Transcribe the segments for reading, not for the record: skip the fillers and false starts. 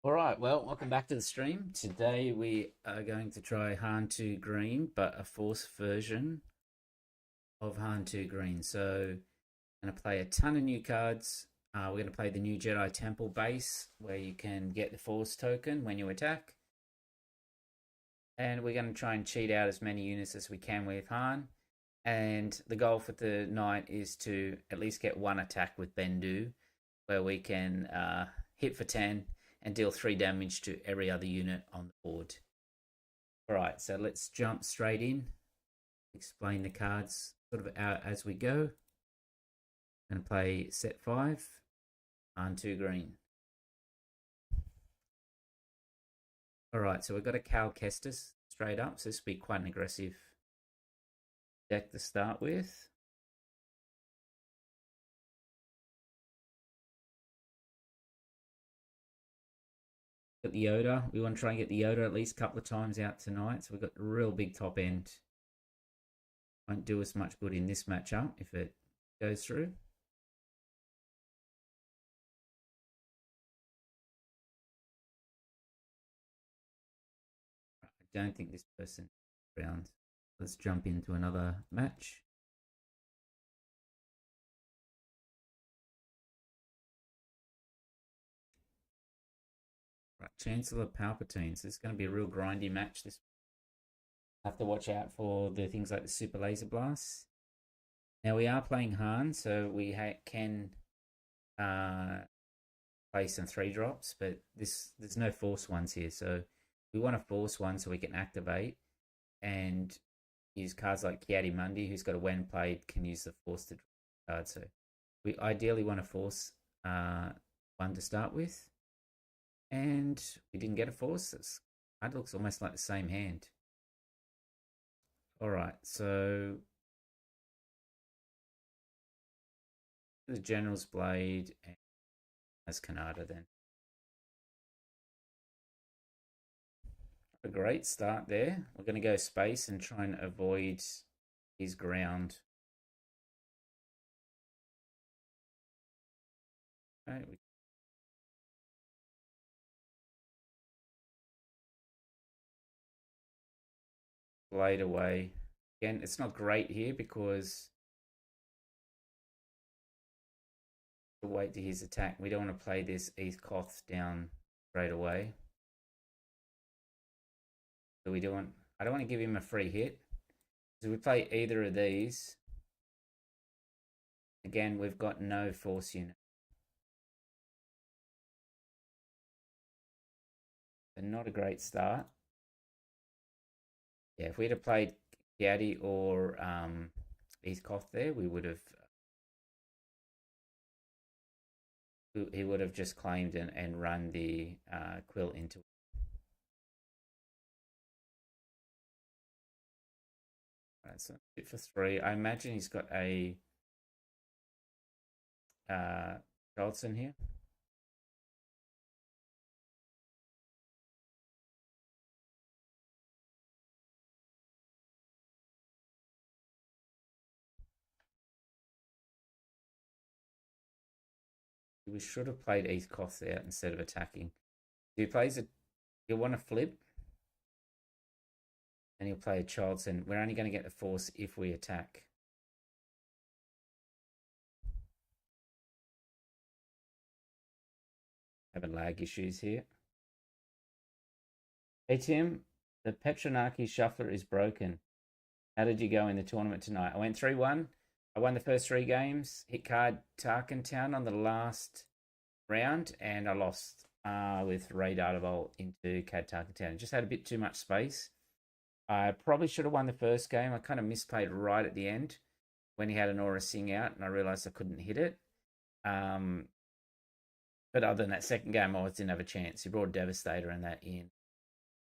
Alright, well, welcome back to the stream. Today we are going to try Han2 Green, but a Force version of Han2 Green. So I'm going to play a ton of new cards. We're going to play the new Jedi Temple base, where you can get the Force token when you attack. And we're going to try and cheat out as many units as we can with Han. And the goal for the night is to at least get one attack with Bendu, where we can hit for 10 and deal 3 damage to every other unit on the board. Alright, so let's jump straight in. Explain the cards sort of out as we go. I'm going to play set 5, Han2 Green. Alright, so we've got a Cal Kestis straight up, so this will be quite an aggressive deck to start with. Got the Yoda. We want to try and get the Yoda at least a couple of times out tonight. So we've got a real big top end. Won't do us much good in this matchup if it goes through. I don't think this person is around. Let's jump into another match. Right, Chancellor Palpatine. So this is going to be a real grindy match. This have to watch out for the things like the Super Laser Blasts. Now we are playing Han, so we can play some 3-drops, but there's no Force ones here. So we want a Force one so we can activate and use cards like Mundi, who's got a when played can use the Force to draw card. So we ideally want a Force one to start with. And we didn't get a Force. It looks almost like the same hand. Alright, so the General's Blade and as Kanata then. A great start there. We're going to go space and try and avoid his ground. Okay, Blade away. Again, it's not great here because to wait to his attack. We don't want to play this East Koth down straight away. So I don't want to give him a free hit. So we play either of these. Again, we've got no Force unit. So not a great start. Yeah, if we'd have played Kiadi or East Koth there, we would have. He would have just claimed and run the Quill into it. Right, so hit for 3. I imagine he's got a Johnson here. We should have played East Koth out instead of attacking. If he plays it, he'll want to flip. And he'll play a Charlton. We're only going to get the Force if we attack. Having lag issues here. Hey Tim, the Petronaki shuffler is broken. How did you go in the tournament tonight? I went 3-1. I won the first 3 games. Hit card Tarkin Town on the last round, and I lost with Ray Data Vault into Cad Tarkin Town. Just had a bit too much space. I probably should have won the first game. I kind of misplayed right at the end when he had an Aura Sing out, and I realized I couldn't hit it. But other than that second game, I didn't have a chance. He brought Devastator and that in.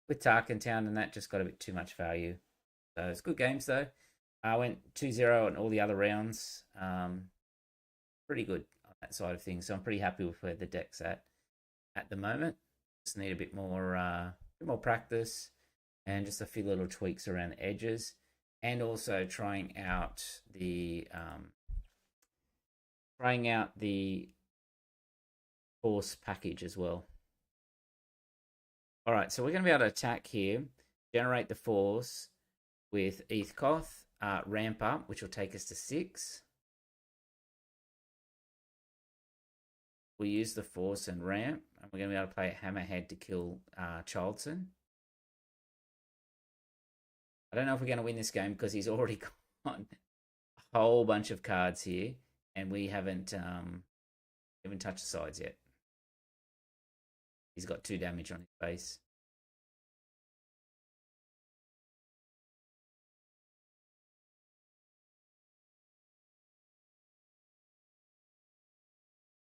With Tarkin Town, and that just got a bit too much value. So it's good games, though. I went 2-0 on all the other rounds. Pretty good on that side of things. So I'm pretty happy with where the deck's at the moment. Just need a bit more practice and just a few little tweaks around the edges, and also trying out the Force package as well. All right, so we're going to be able to attack here, generate the force with Ethkoth, ramp up, which will take us to 6. We use the force and ramp, and we're going to be able to play Hammerhead to kill Charlton. I don't know if we're going to win this game because he's already got a whole bunch of cards here, and we haven't touched the sides yet. He's got 2 damage on his face.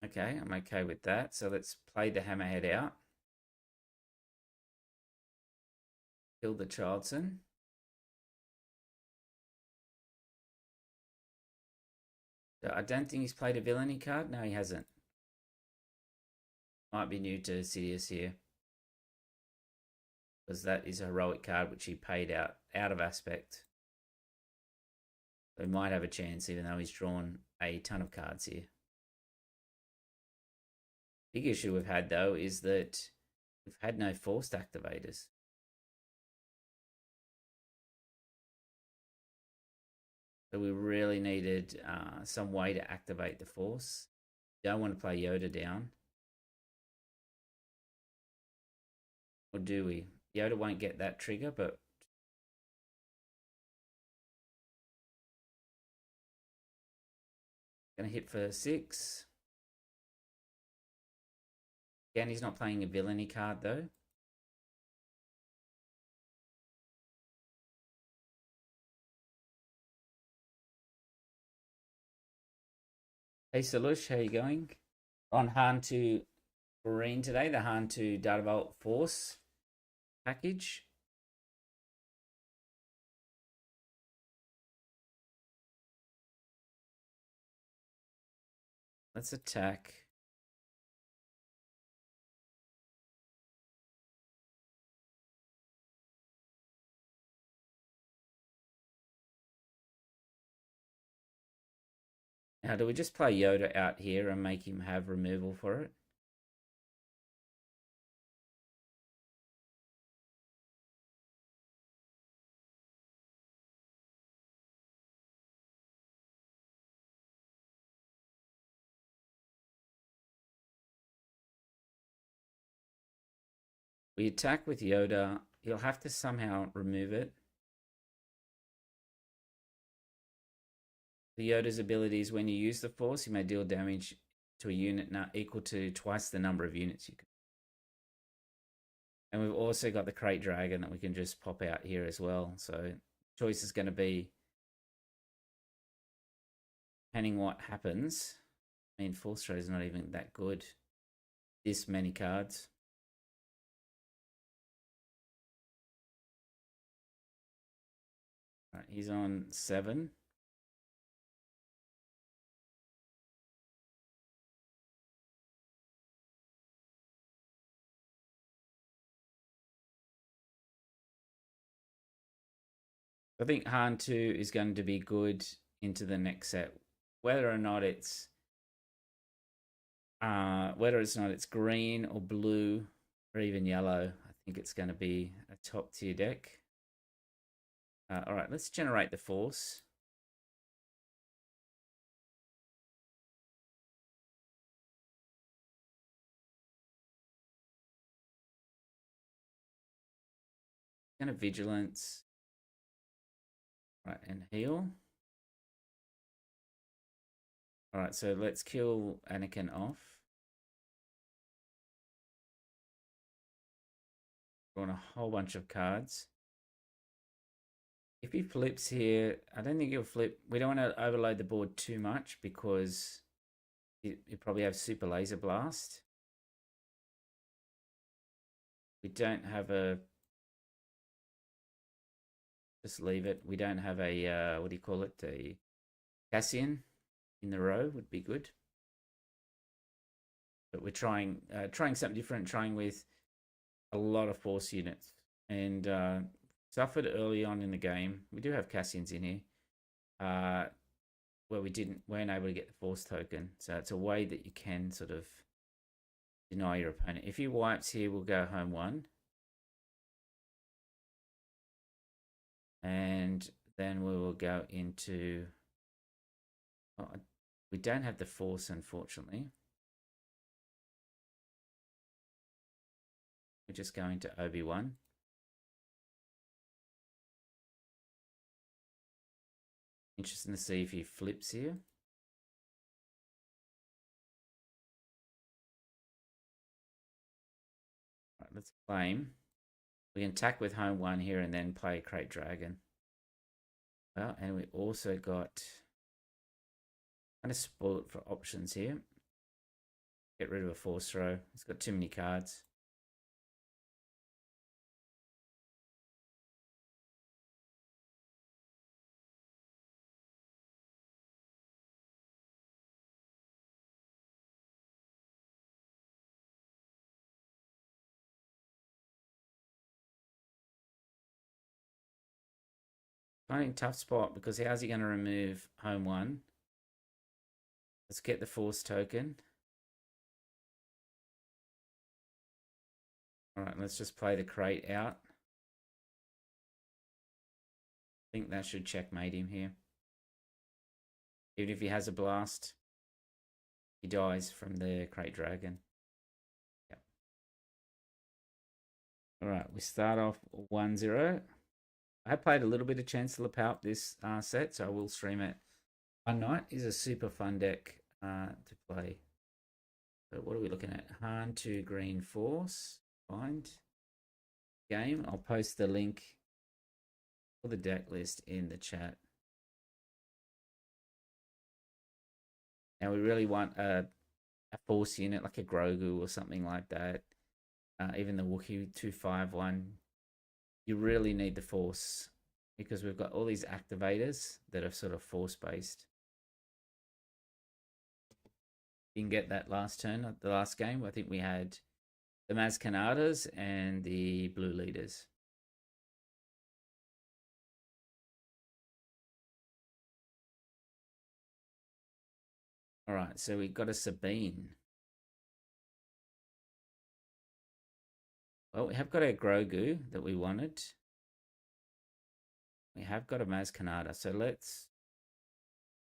Okay, I'm okay with that. So let's play the Hammerhead out. Kill the Charlton. So I don't think he's played a villainy card. No, he hasn't. Might be new to Sidious here. Because that is a heroic card which he paid out of aspect. So he might have a chance even though he's drawn a ton of cards here. Big issue we've had though is that we've had no forced activators. So we really needed some way to activate the force. Don't want to play Yoda down. Or do we? Yoda won't get that trigger, but gonna hit for 6. Again, he's not playing a villainy card though. Hey Salush, how you going? On Han2 Green today, the Han2 Data Vault Force package. Let's attack. Now, do we just play Yoda out here and make him have removal for it? We attack with Yoda. He'll have to somehow remove it. The Yoda's abilities, when you use the Force, you may deal damage to a unit equal to twice the number of units you can. And we've also got the Crate Dragon that we can just pop out here as well. So choice is going to be, depending what happens. I mean, Force Throw is not even that good. This many cards. All right, he's on 7. I think Han2 is going to be good into the next set, whether or not it's green or blue or even yellow. I think it's going to be a top tier deck. All right, let's generate the Force. Kind of vigilance. Right, and heal. All right, so let's kill Anakin off. Drawn a whole bunch of cards. If he flips here, I don't think he'll flip. We don't want to overload the board too much because you probably have Super Laser Blast. We don't have a... Just leave it. We don't have a, what do you call it? A Cassian in the row would be good. But we're trying something different, trying with a lot of Force units. And suffered early on in the game. We do have Cassians in here. Where we weren't able to get the Force token. So it's a way that you can sort of deny your opponent. If he wipes here, we'll go home 1. And then we will go into... Oh, we don't have the Force, unfortunately. We're just going to Obi-Wan. Interesting to see if he flips here. Right, let's claim. We can attack with home 1 here and then play Crate Dragon. Well, and we also got... kind of spoiled for options here. Get rid of a Force throw. It's got too many cards. Finding tough spot because how's he going to remove home 1? Let's get the Force token. Alright, let's just play the crate out. I think that should checkmate him here. Even if he has a blast, he dies from the Crate Dragon. Yep. Alright, we start off 1-0. I have played a little bit of Chancellor Palp this set, so I will stream it. One Night is a super fun deck to play. So what are we looking at? Han2 Green Force. Find game. I'll post the link for the deck list in the chat. Now we really want a Force unit like a Grogu or something like that. Even the Wookiee 251. You really need the Force because we've got all these activators that are sort of Force based. You can get that last turn at the last game. I think we had the Maz Kanadas and the Blue Leaders. All right, so we got a Sabine. Well, we have got a Grogu that we wanted. We have got a Maz Kanata, so let's...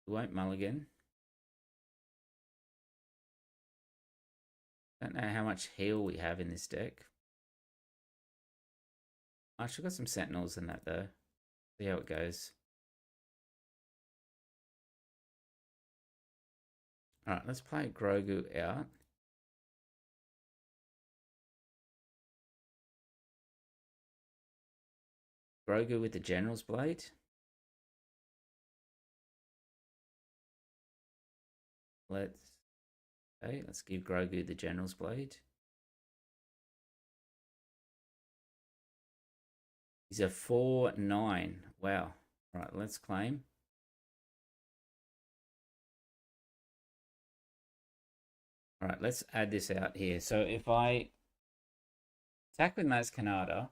We won't mulligan. Don't know how much heal we have in this deck. I actually got some Sentinels in that though. See how it goes. Alright, let's play Grogu out. Grogu with the General's Blade. Let's give Grogu the General's Blade. He's a 4/9. Wow. Alright, let's claim. Alright, let's add this out here. So if I attack with Maz Kanata,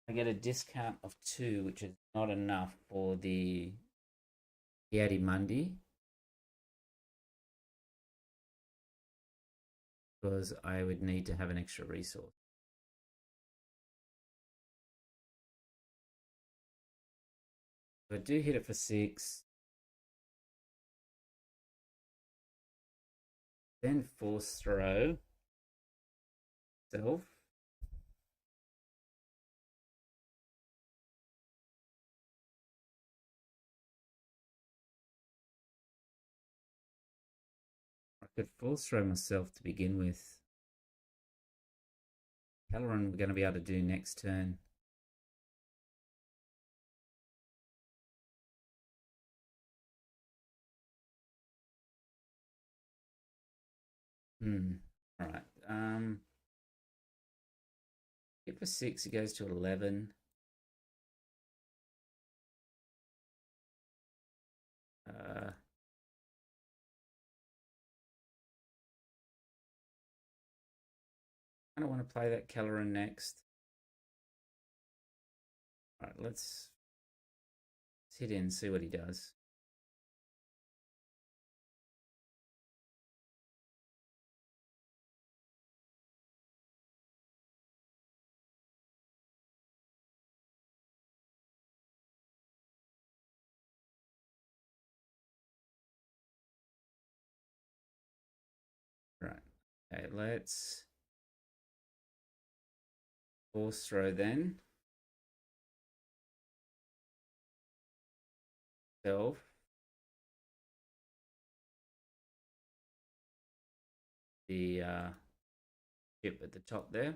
I get a discount of 2, which is not enough for the Yeti Mundi. Because I would need to have an extra resource. If I do hit it for 6, then Force Throw self. I could Force Throw myself to begin with. Caloran we're going to be able to do next turn. Alright. Hit for 6, it goes to 11. I don't want to play that Caloran next. Alright, let's hit in, see what he does. Okay, let's force throw then. Self. The chip at the top there.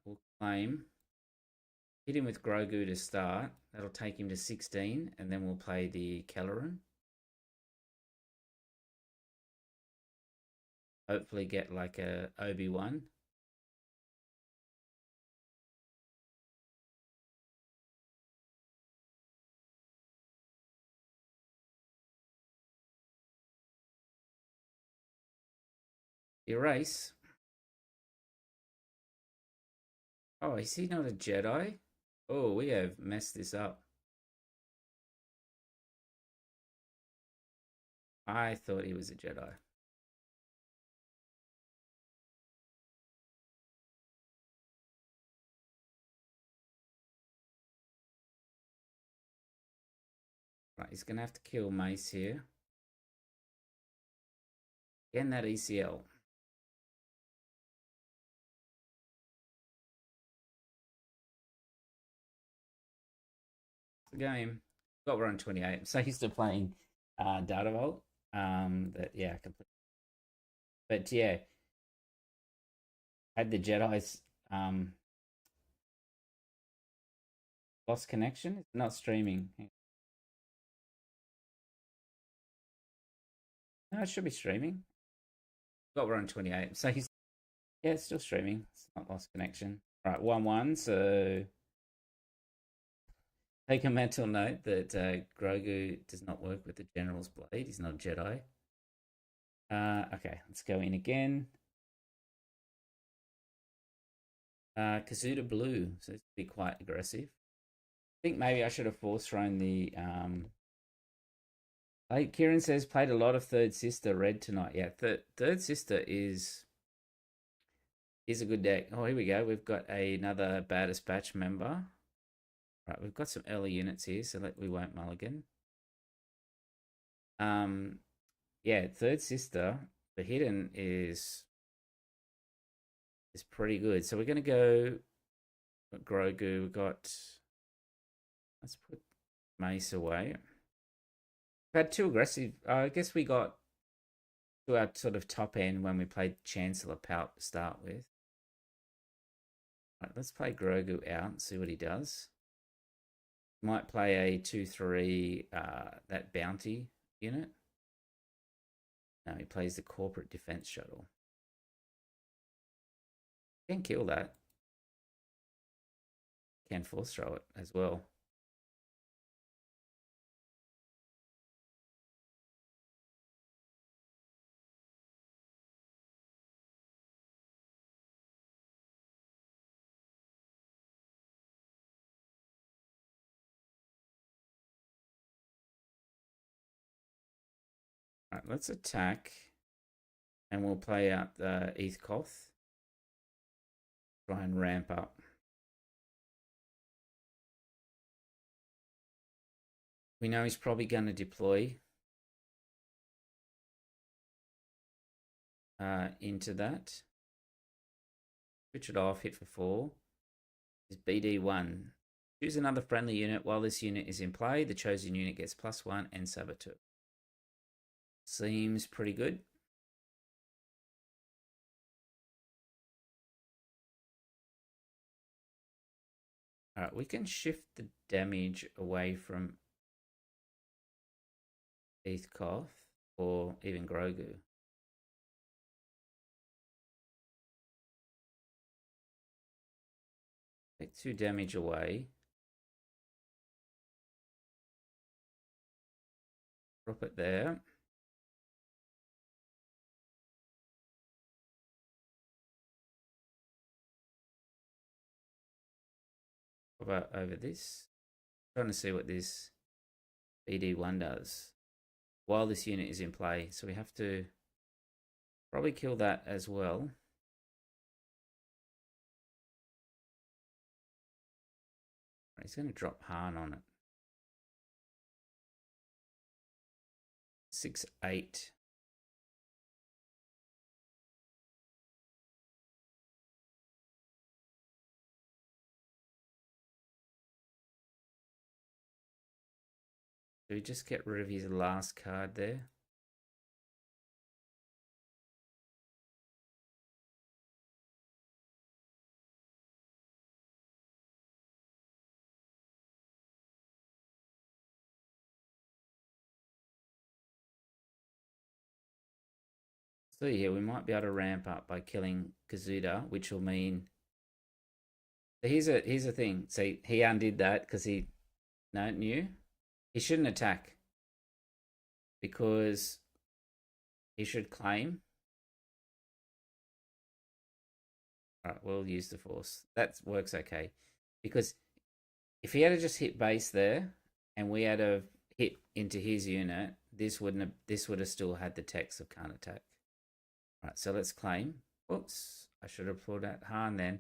We'll claim. Hit him with Grogu to start. That'll take him to 16, and then we'll play the Kelleran. Hopefully get like a Obi-Wan. Erase. Oh, is he not a Jedi? Oh, we have messed this up. I thought he was a Jedi. Right, he's going to have to kill Mace here. Again, that ECL. The game. Got we're on 28. I'm so used to playing Data Vault. That yeah, completely. But yeah, had the Jedi's lost connection. It's not streaming. No, it should be streaming. Got we're on 28. So he's yeah, it's still streaming. It's not lost connection. Right, 1-1. So take a mental note that Grogu does not work with the General's Blade. He's not a Jedi. Okay, let's go in again. Kazuda Blue. So it's be quite aggressive. I think maybe I should have force thrown the. Like Kieran says, played a lot of Third Sister Red tonight. Yeah, Third Sister is a good deck. Oh, here we go. We've got another Baddest Batch member. Right, we've got some early units here, so we won't mulligan. Yeah, Third Sister, the hidden is pretty good. So we're gonna go Grogu. We've got let's put Mace away. We've had too aggressive. I guess we got to our sort of top end when we played Chancellor Palp to start with. Right, let's play Grogu out and see what he does. Might play a 2-3 that bounty unit. Now he plays the corporate defense shuttle. Can kill that. Can force throw it as well. All right, let's attack. And we'll play out the Eathcoth. Try and ramp up. We know he's probably going to deploy into that. Switch it off, hit for 4. Is BD1. Choose another friendly unit while this unit is in play. The chosen unit gets +1 and saboteur. Seems pretty good. All right, we can shift the damage away from Eathcoth or even Grogu. Take 2 damage away. Drop it there. What about over this? I'm trying to see what this BD1 does while this unit is in play. So we have to probably kill that as well. He's going to drop Han on it. 6-8. Do we just get rid of his last card there? So yeah, we might be able to ramp up by killing Kazuda, which will mean. Here's a thing. See, he undid that because he knew he shouldn't attack because he should claim. All right, we'll use the force. That works okay because if he had just hit base there and we had a hit into his unit, this would have still had the text of can't attack. All right, so let's claim. Oops, I should have pulled out Han then.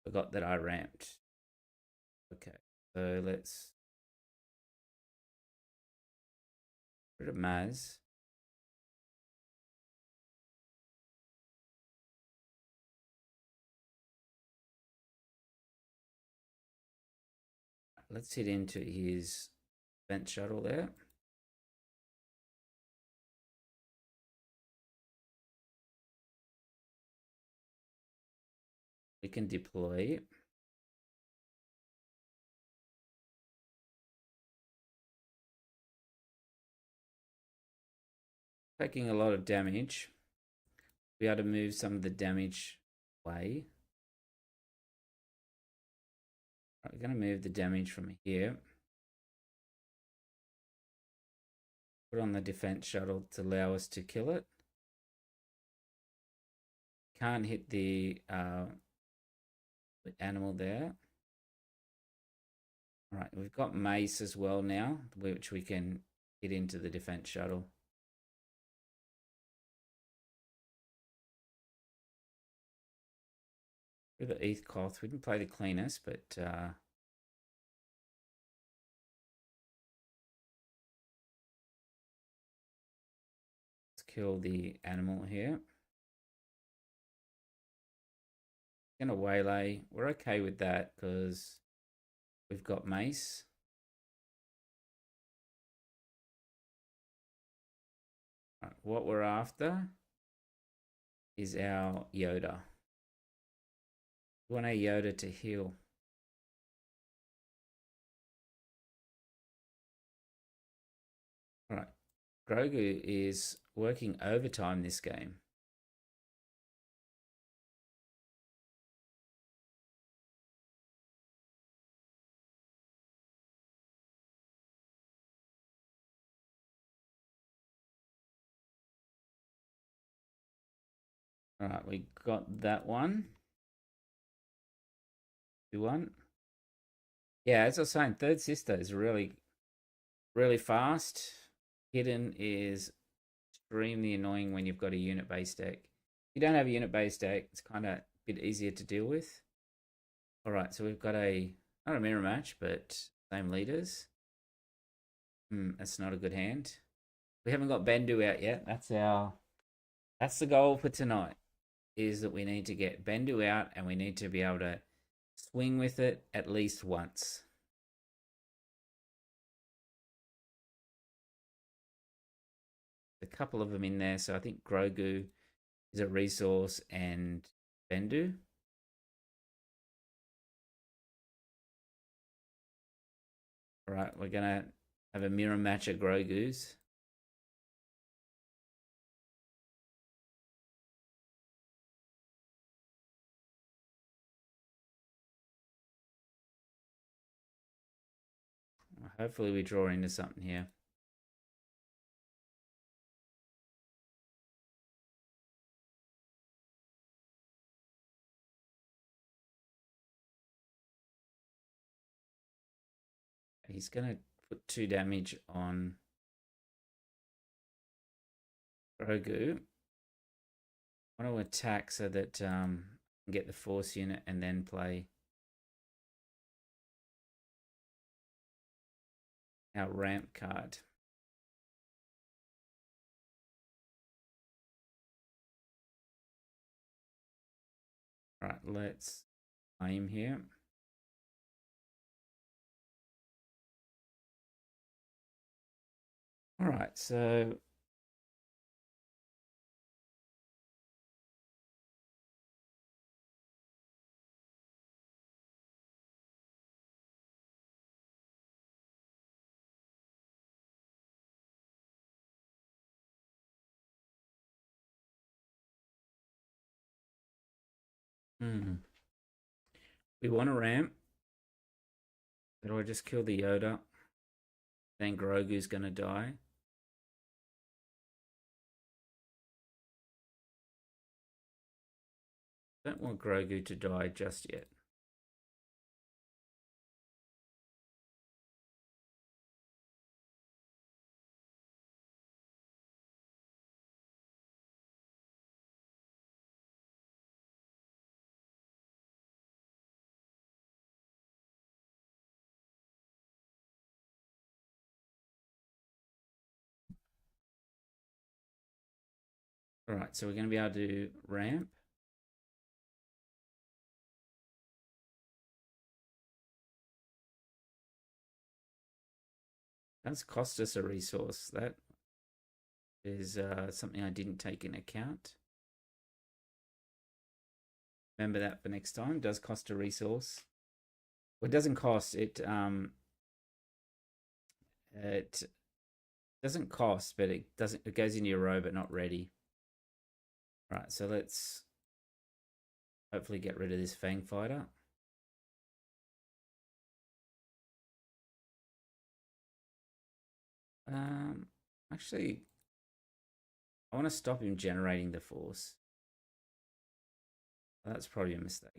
Forgot that I ramped. Okay, so let's get rid of Maz. Let's hit into his vent shuttle there. We can deploy. Taking a lot of damage. Be able to move some of the damage away. Right, we're going to move the damage from here. Put on the defense shuttle to allow us to kill it. Can't hit the animal there. All right, we've got mace as well now, which we can hit into the defense shuttle. For the ETH Koth, we didn't play the cleanest, but let's kill the animal here. Gonna waylay. We're okay with that because we've got mace. Right, what we're after is our Yoda. We want our Yoda to heal. All right, Grogu is working overtime this game. All right, we got that one. 2-1. Yeah, as I was saying, Third Sister is really, really fast. Hidden is extremely annoying when you've got a unit-based deck. If you don't have a unit-based deck, it's kind of a bit easier to deal with. All right, so we've got not a mirror match, but same leaders. That's not a good hand. We haven't got Bendu out yet. That's the goal for tonight, is that we need to get Bendu out and we need to be able to swing with it at least once. A couple of them in there, so I think Grogu is a resource and Bendu. All right, we're gonna have a mirror match at Grogu's. Hopefully we draw into something here. He's going to put 2 damage on Grogu. I want to attack so that get the force unit and then play our ramp card. Right, let's aim here. All right, so we want a ramp. Do I just kill the Yoda? Then Grogu's gonna die. Don't want Grogu to die just yet. All right, so we're going to be able to ramp. That's cost us a resource. That is something I didn't take into account. Remember that for next time. It does cost a resource. Well, it doesn't cost. It doesn't cost, but it doesn't. It goes into your row, but not ready. Right, so let's hopefully get rid of this Fang Fighter. Actually, I want to stop him generating the force. That's probably a mistake.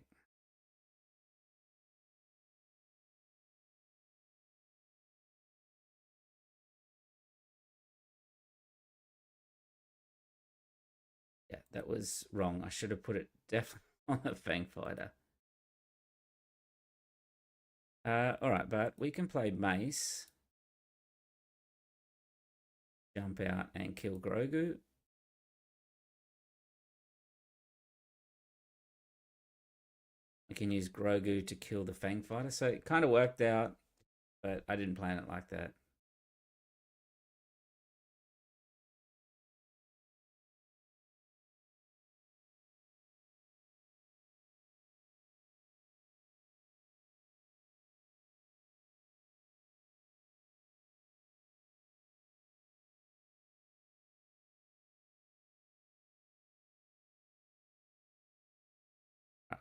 Yeah, that was wrong. I should have put it definitely on the Fang Fighter. All right, but we can play Mace. Jump out and kill Grogu. I can use Grogu to kill the Fang Fighter. So it kind of worked out, but I didn't plan it like that.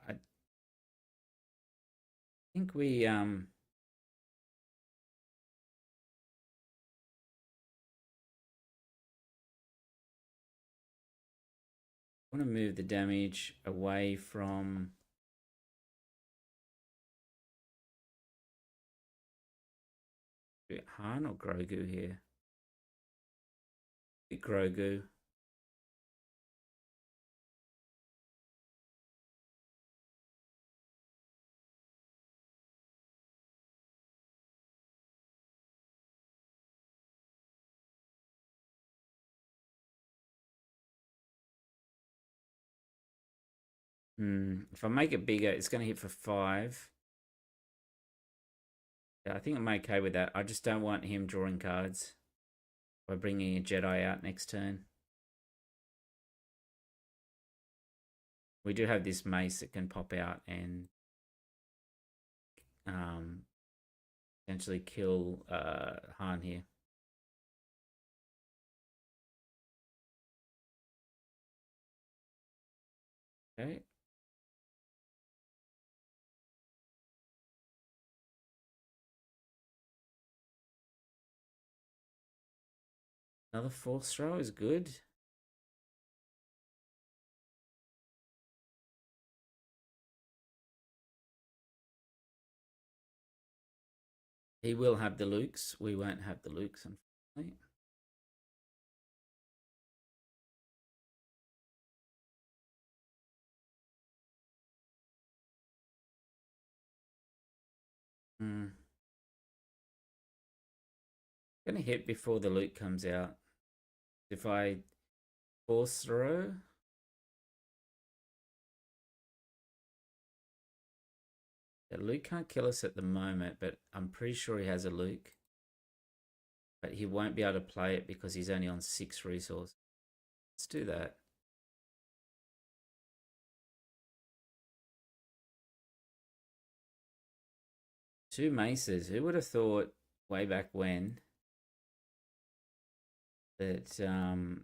I think we want to move the damage away from Han or Grogu here. Grogu. If I make it bigger, it's going to hit for 5. Yeah, I think I'm okay with that. I just don't want him drawing cards by bringing a Jedi out next turn. We do have this mace that can pop out and potentially kill Han here. Okay. Another force throw is good. He will have the Lukes. We won't have the Lukes, unfortunately. Hmm. Gonna hit before the loot comes out. If I force throw, the Luke can't kill us at the moment, but I'm pretty sure he has a Luke. But he won't be able to play it because he's only on 6 resources. Let's do that. Two maces. Who would have thought way back when that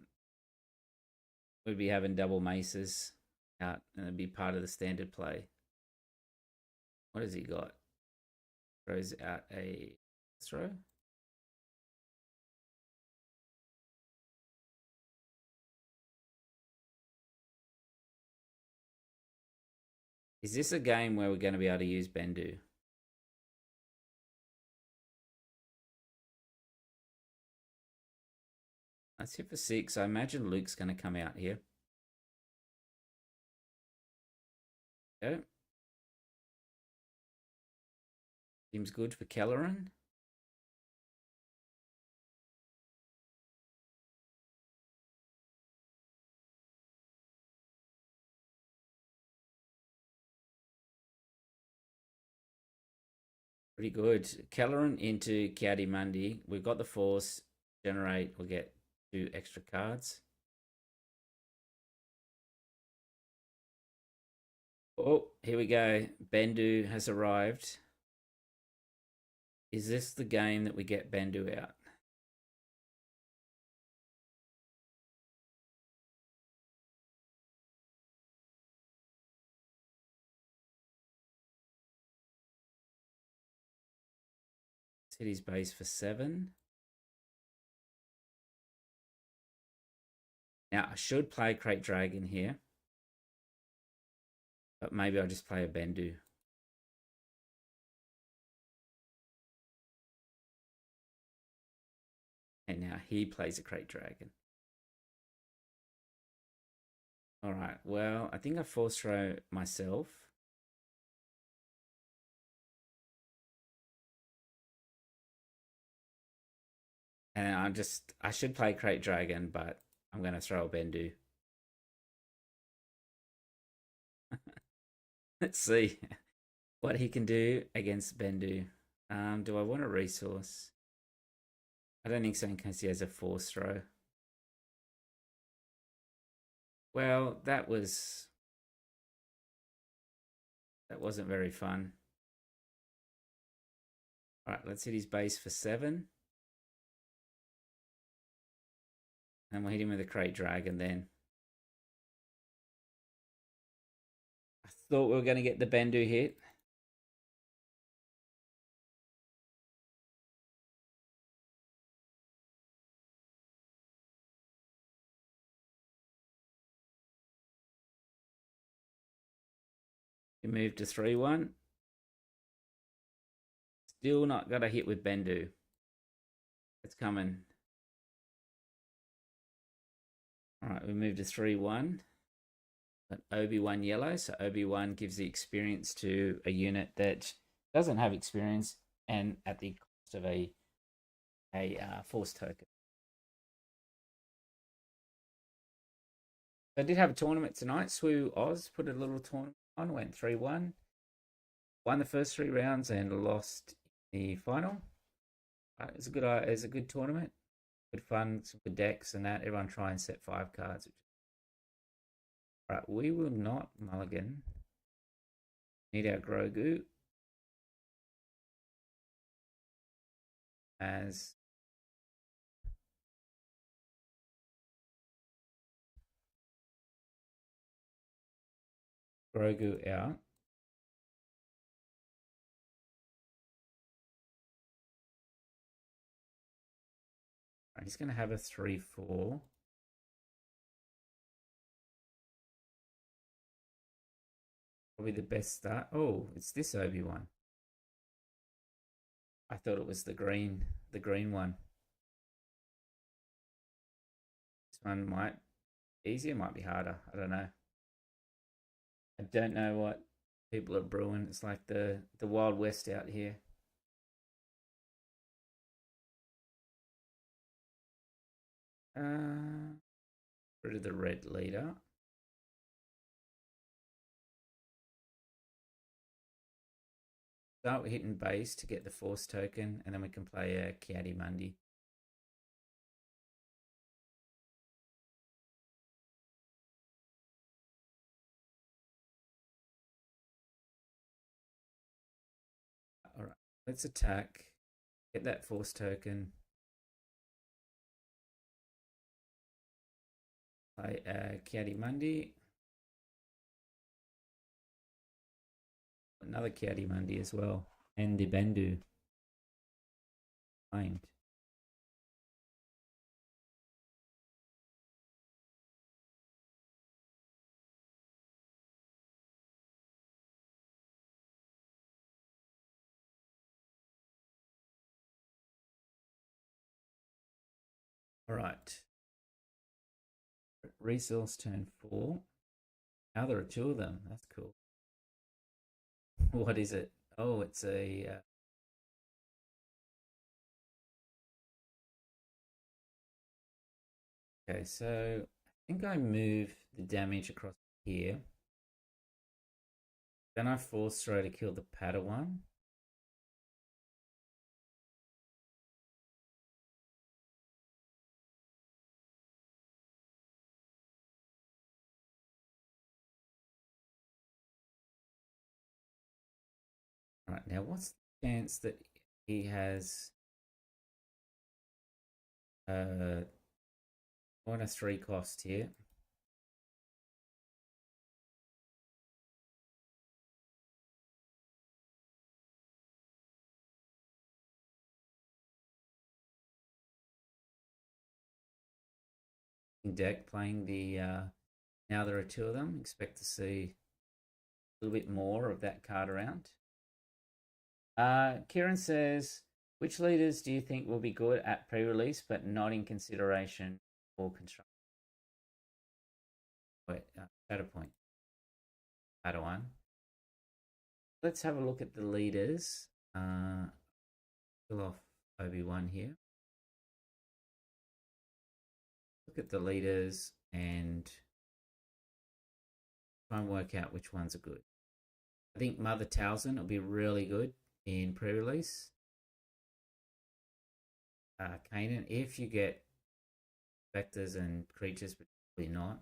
we'd be having double maces out and it'd be part of the standard play? What has he got? Throws out a throw. Is this a game where we're going to be able to use Bendu? Let's hit for 6. I imagine Luke's going to come out here. Okay. Seems good for Kelleran. Pretty good. Kelleran into Kiadi. We've got the Force. Generate. We'll get 2 extra cards. Oh, here we go. Bendu has arrived. Is this the game that we get Bendu out? Let's hit his base for 7. Now, I should play Crate Dragon here. But maybe I'll just play a Bendu. And now he plays a Crate Dragon. Alright, well, I think I force throw myself. And I should play Crate Dragon, but I'm going to throw a Bendu. Let's see what he can do against Bendu. Do I want a resource? I don't think so in case he has a force throw. Well, that wasn't very fun. Alright, let's hit his base for 7. And we'll hit him with a Crate Dragon then. I thought we were going to get the Bendu hit. We moved to 3-1. Still not got a hit with Bendu. It's coming. Alright, we moved to 3-1. But Obi-Wan Yellow. So Obi-Wan gives the experience to a unit that doesn't have experience and at the cost of a force token. I did have a tournament tonight. Swoo Oz put a little tournament on, went 3-1. Won the first 3 rounds and lost the final. It's a good tournament. Good fun, some good decks and that. Everyone try and set 5 cards. Right, we will not mulligan. Need our Grogu as Grogu out. Right, he's going to have a 3-4. Probably the best start. Oh, it's this Obi-Wan. I thought it was the green one. This one might be easier, might be harder. I don't know. I don't know what people are brewing. It's like the Wild West out here. Rid of the red leader. Start with hitting base to get the force token, and then we can play a Ki-Adi-Mundi. All right, let's attack. Get that force token. Play Ki-Adi-Mundi. Another Ki-Adi-Mundi as well. And the Bendu. Claimed. All right. Resource turn 4. Now there are 2 of them. That's cool. What is it? Oh, it's a... Okay, so I think I move the damage across here. Then I force throw to kill the Padawan. All right, now what's the chance that he has 1 or 3 cost here? Deck playing the now there are 2 of them. Expect to see a little bit more of that card around. Kieran says, which leaders do you think will be good at pre-release but not in consideration for construction? Wait, data point. Padawan. Let's have a look at the leaders. Kill off Obi-Wan here. Look at the leaders and try and work out which ones are good. I think Mother Talzin will be really good in pre-release. Kanan, if you get vectors and creatures, but probably not.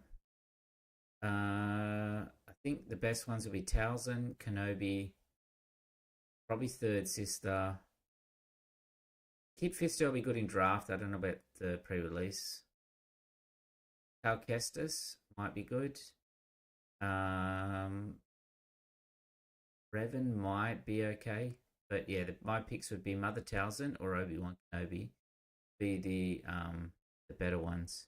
I think the best ones will be Talzin, Kenobi, probably Third Sister. Kid Fisto will be good in draft. I don't know about the pre-release. Cal Kestis might be good. Revan might be okay. But yeah, my picks would be Mother Talzin or Obi-Wan Kenobi. Be the better ones.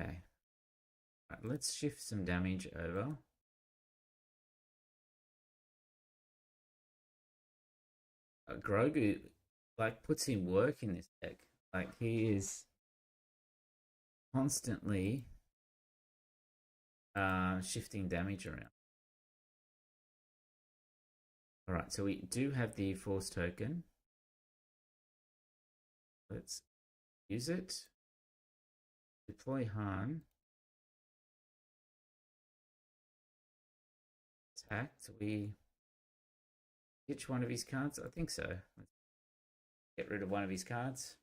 Okay. Right, let's shift some damage over. Grogu like puts in work in this deck. Like he is constantly shifting damage around. All right, so we do have the force token. Let's use it. Deploy Han. Attack. So we ditch one of his cards. I think so. Let's get rid of one of his cards.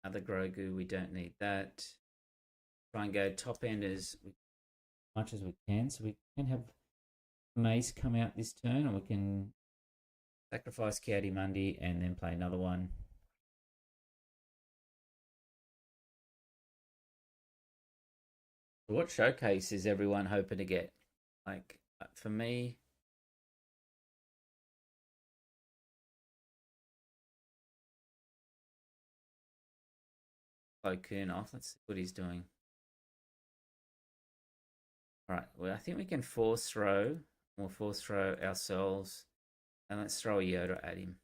Another Grogu. We don't need that. Try and go top end as much as we can. So we can have Mace come out this turn, or we can sacrifice Ki-Adi-Mundi and then play another one. What showcase is everyone hoping to get? Like, for me, Plo Koon off. Let's see what he's doing. All right, well, I think we can force throw. We'll force throw ourselves. And let's throw a Yoda at him.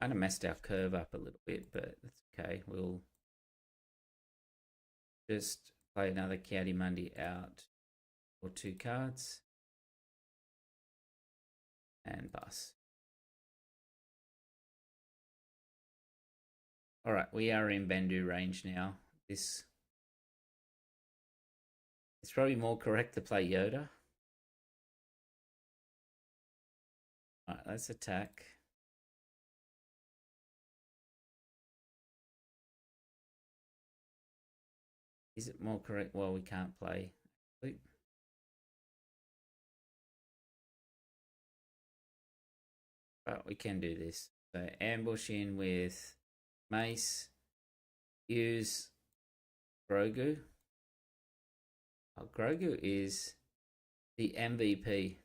Kind of messed our curve up a little bit, but that's okay. We'll just play another County Mundi out for 2 cards and bus. All right, we are in Bendu range now. It's probably more correct to play Yoda. All right, let's attack. Is it more correct? Well, we can't play. But we can do this. So ambush in with Mace. Use Grogu. Oh, Grogu is the MVP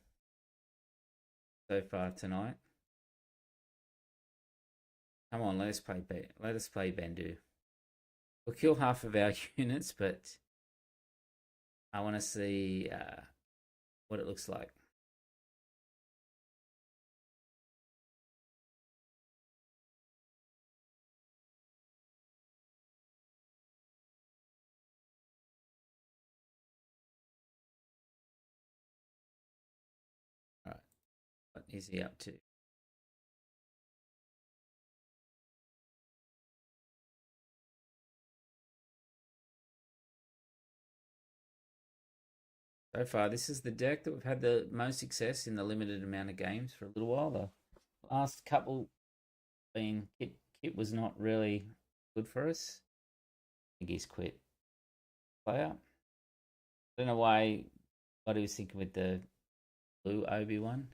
so far tonight. Come on, let us play Bendu. We'll kill half of our units, but I want to see what it looks like. All right, what is he up to? So far, this is the deck that we've had the most success in the limited amount of games for a little while. The last couple being Kit was not really good for us. I think he's quit. Player. I don't know what he was thinking with the blue Obi-Wan.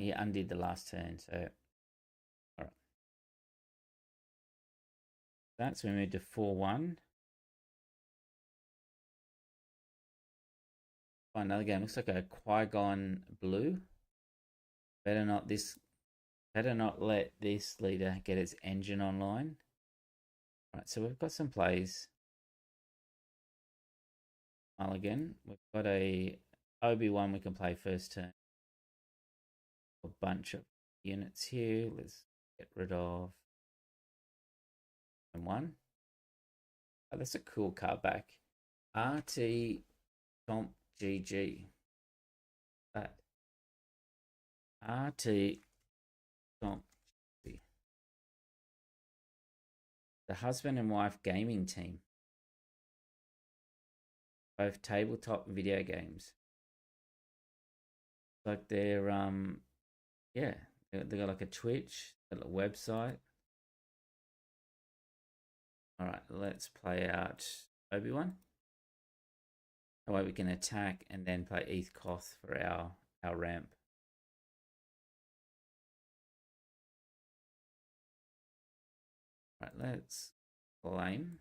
He undid the last turn, so all right. So we moved to 4-1. Find another game. Looks like a Qui-Gon Blue. Better not let this leader get its engine online. All right, so we've got some plays. Mulligan. We've got a Obi-Wan we can play first turn. A bunch of units here. Let's get rid of one. Oh, that's a cool card back. RT Comp GG. That RT Comp. The husband and wife gaming team. Both tabletop video games. Like they're yeah, they got like a Twitch, a website. All right, let's play out Obi-Wan. That way we can attack and then play Eth Koth for our ramp. All right, let's claim.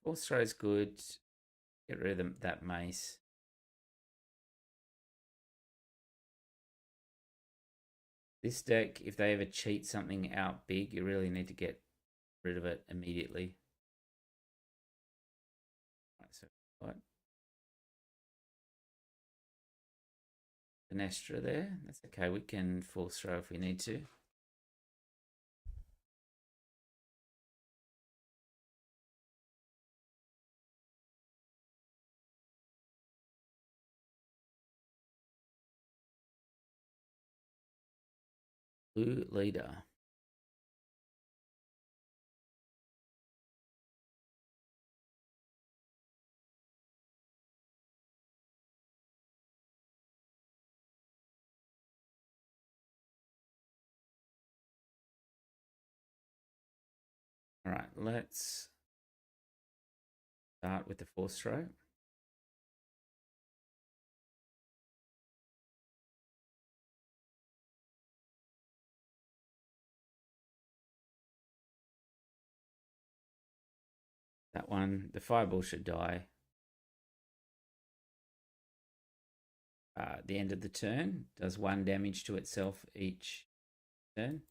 Force throw is good. Get rid of that mace. This deck, if they ever cheat something out big, you really need to get rid of it immediately. Right, so what? Finestra there. That's okay. We can force throw if we need to. Blue leader. All right, let's start with the force throw. That one, the fireball should die. At the end of the turn, does 1 damage to itself each turn.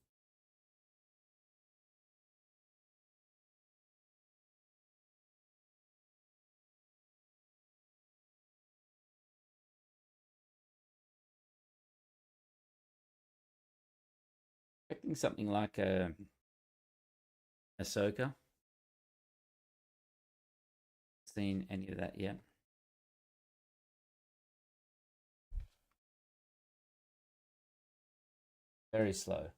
Expecting something like a Ahsoka. Seen any of that yet? Very slow.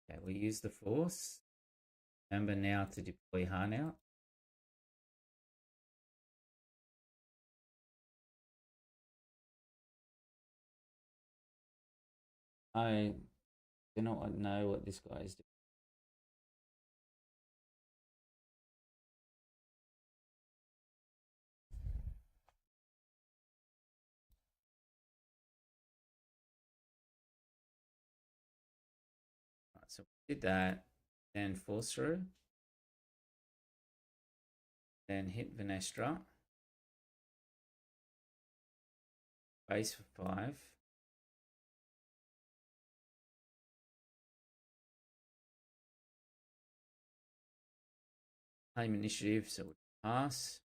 Okay, we use the Force. Remember now to deploy Han out. I do not know what this guy is doing. Right, so we did that, then force through, then hit Venestra, base for 5. Claim initiative, so we pass.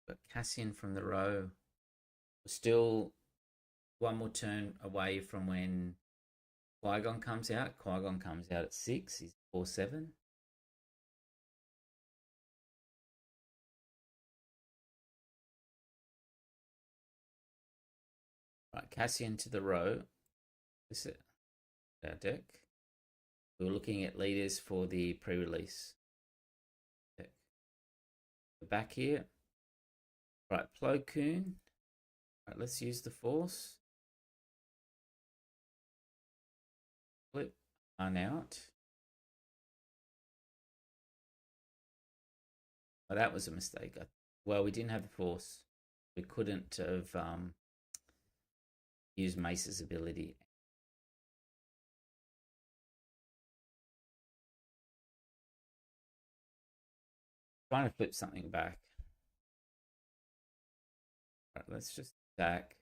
But Cassian from the row. We're still one more turn away from when Qui-Gon comes out. Qui-Gon comes out at 6. He's 4-7. Right, Cassian to the row. This is our deck. We were looking at leaders for the pre-release deck. Back here. Right, Plo Koon. Right, let's use the Force. Flip on out. Oh, that was a mistake. Well, we didn't have the Force. We couldn't have used Mace's ability. Trying to flip something back. Right, let's just attack.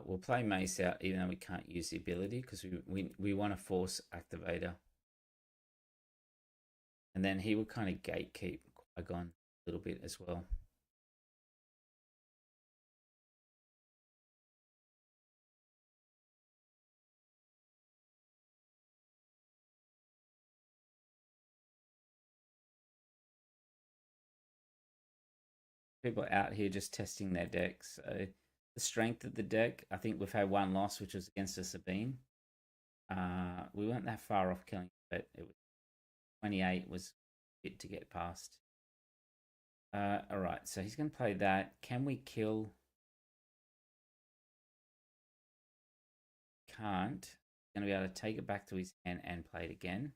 We'll play Mace out even though we can't use the ability because we want a Force activator. And then he will kind of gatekeep Qui-Gon a little bit as well. People out here just testing their decks. So the strength of the deck, I think we've had one loss, which was against a Sabine. We weren't that far off killing, but it was 28 was fit to get past. All right, so he's going to play that. Can we kill? Can't. He's going to be able to take it back to his hand and play it again.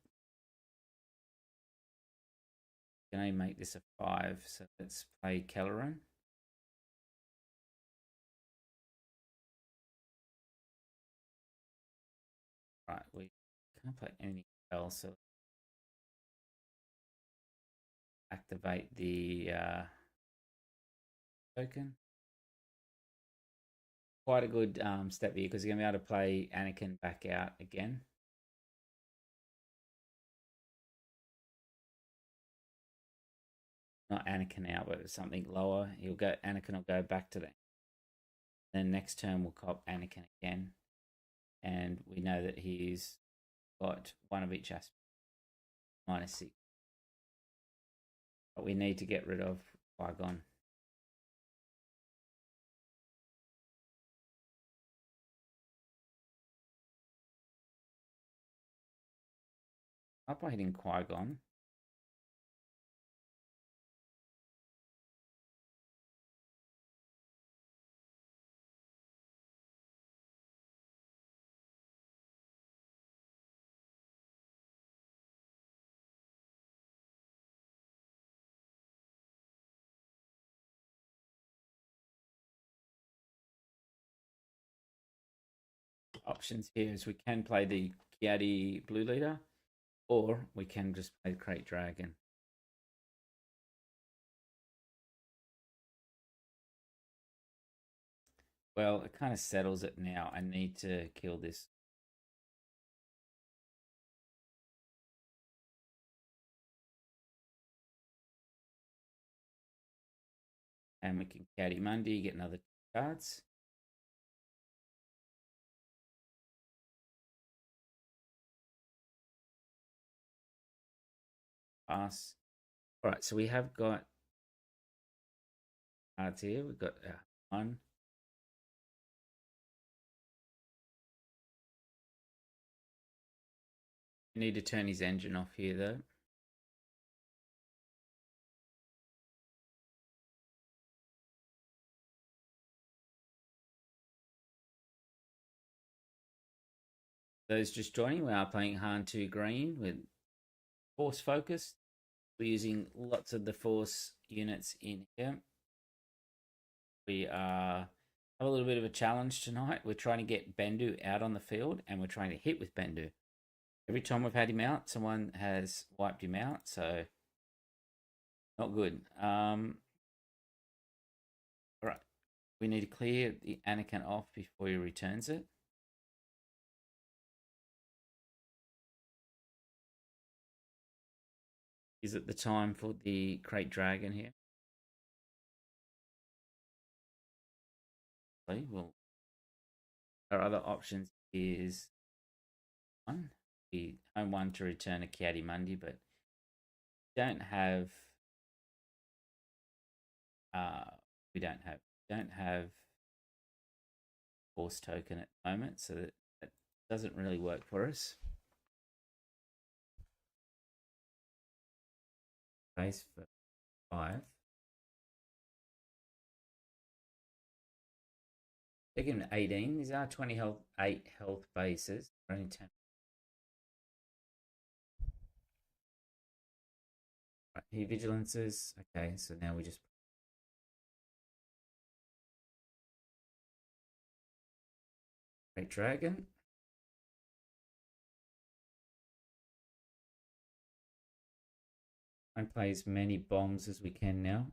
Can I make this a 5? So let's play Kelleran. Right, we can't play anything else. So activate the token. Quite a good step here because you're going to be able to play Anakin back out again. Not Anakin out, but something lower. Anakin will go back to that. Then next turn we'll cop Anakin again. And we know that he's got one of each aspect. -6. But we need to get rid of Qui-Gon. Up by hitting Qui-Gon. Options here is we can play the Qui-Gon Blue leader, or we can just play the Crate Dragon. Well, it kind of settles it now. I need to kill this. And we can Caddy Mundi, get another 2 cards. Pass. All right, so we have got cards here. We've got one. We need to turn his engine off here, though. Those just joining, we are playing Han2 Green with Force Focus. We're using lots of the Force units in here. We have a little bit of a challenge tonight. We're trying to get Bendu out on the field, and we're trying to hit with Bendu. Every time we've had him out, someone has wiped him out, so not good. All right, we need to clear the Anakin off before he returns it. Is it the time for the Crate Dragon here? Well, our other options is one. We home one to return a Kiadi Mundi, but don't have we don't have Force token at the moment, so that doesn't really work for us. Base for 5. They give him 18. These are 20 health, 8 health bases. Only 10. Right, here vigilances. Okay, so now we just Great Dragon. And play as many bombs as we can now.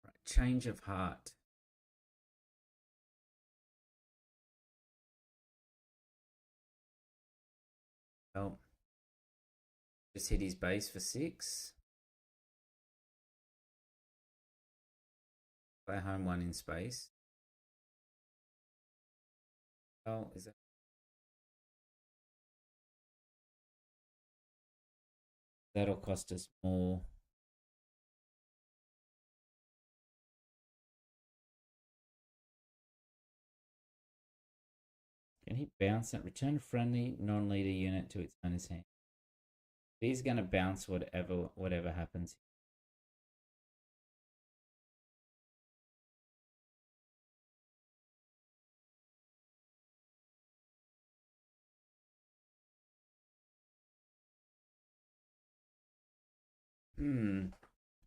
Right, change of heart. Well, just hit his base for 6. Play home 1 in space. Oh, is that? That'll cost us more. Can he bounce it? Return a friendly non-leader unit to its owner's hand. He's going to bounce whatever happens.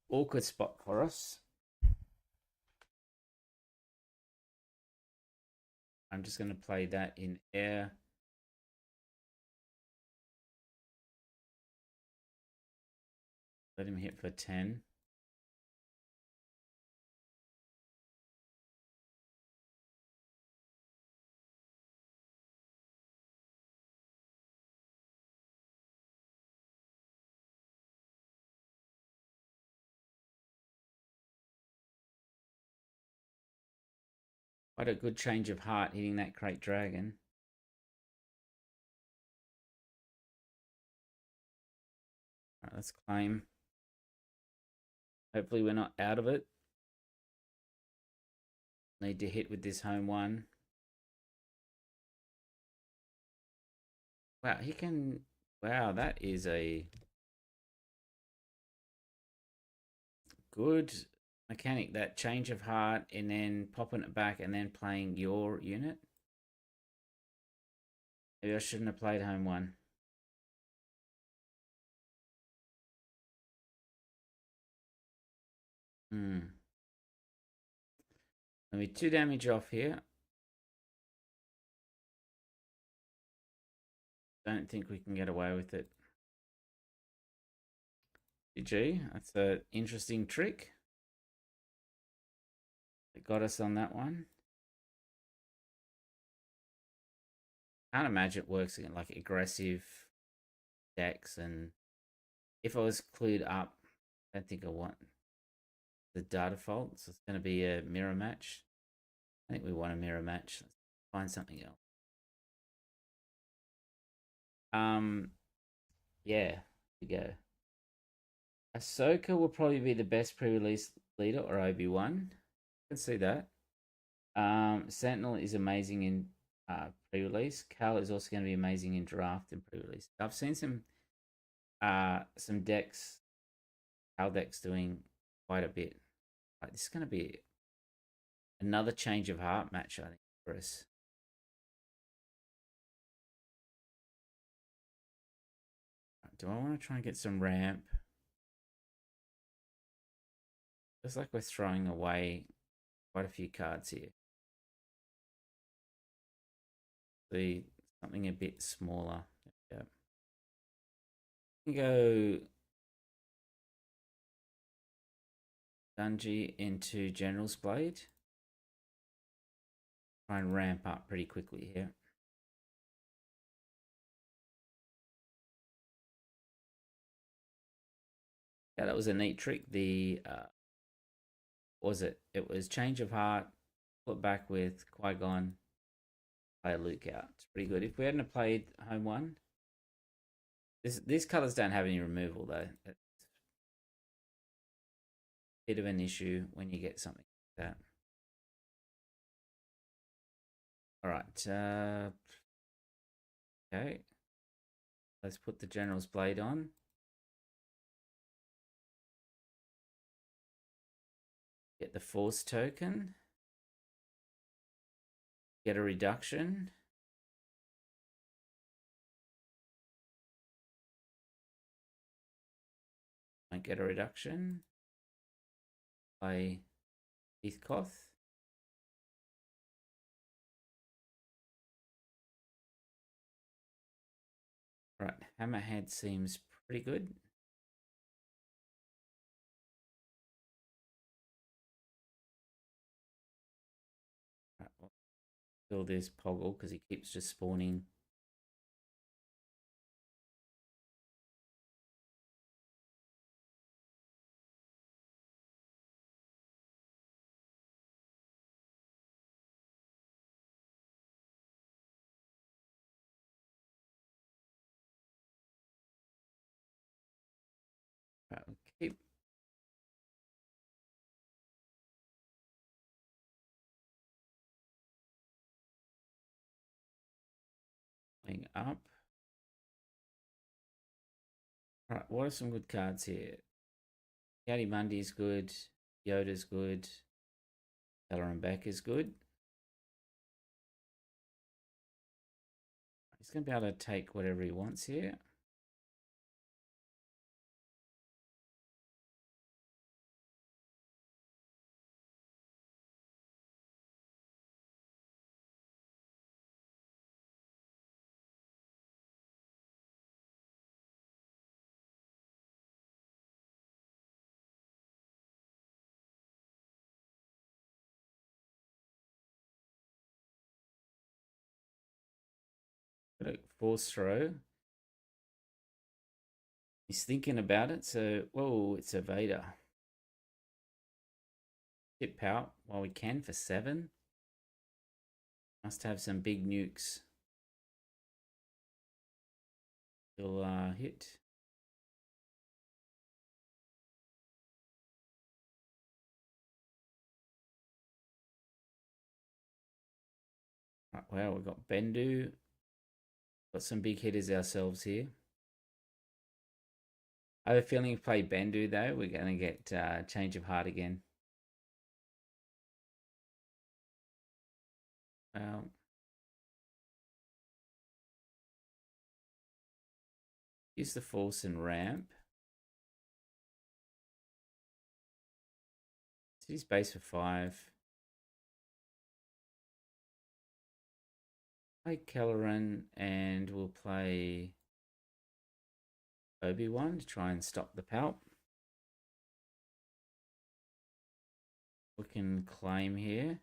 Awkward spot for us. I'm just going to play that in air. Let him hit for 10. Quite a good change of heart hitting that Crate Dragon. All right, let's claim. Hopefully we're not out of it. Need to hit with this home 1. Wow, he can... Wow, that is a good mechanic, that change of heart and then popping it back and then playing your unit. Maybe I shouldn't have played home 1. Let me 2 damage off here. Don't think we can get away with it. GG, that's an interesting trick. It got us on that one. Can't imagine it works again, like aggressive decks, and if I was clued up, I don't think I want the data vault, so it's going to be a mirror match. I think we want a mirror match. Let's find something else. Yeah, we go. Ahsoka will probably be the best pre-release leader, or Obi-Wan. I can see that. Sentinel is amazing in pre-release. Cal is also going to be amazing in draft and pre-release. I've seen some decks, Cal decks doing quite a bit. Right, this is going to be another change of heart match, I think, for us. Do I want to try and get some ramp? Looks like we're throwing away quite a few cards here. See, something a bit smaller. Yeah. Go Dungy into General's Blade. Try and ramp up pretty quickly here. Yeah, that was a neat trick. The was it? It was change of heart, put back with Qui-Gon, play a Luke out. It's pretty good. If we hadn't played home one, these colors don't have any removal though. It's a bit of an issue when you get something like that. All right. Okay. Let's put the General's Blade on. Get the Force token. Get a reduction. Might get a reduction. Play Heathcoth. Right, Hammerhead seems pretty good. Right, we'll kill this Poggle because he keeps just spawning. Right, we'll keep going up. Right, what are some good cards here? Yadi Mundy's good. Yoda's good. Keller and Beck is good. He's going to be able to take whatever he wants here. Got a force throw. He's thinking about it, so whoa, it's a Vader. Tip out while we can for 7. Must have some big nukes. He'll hit. Right, wow, we've got Bendu. Got some big hitters ourselves here. I have a feeling if we play Bendu though, we're going to get change of heart again. Well, use the force and ramp. He's base for 5. Play Kelleran and we'll play Obi-Wan to try and stop the Palp. We can claim here.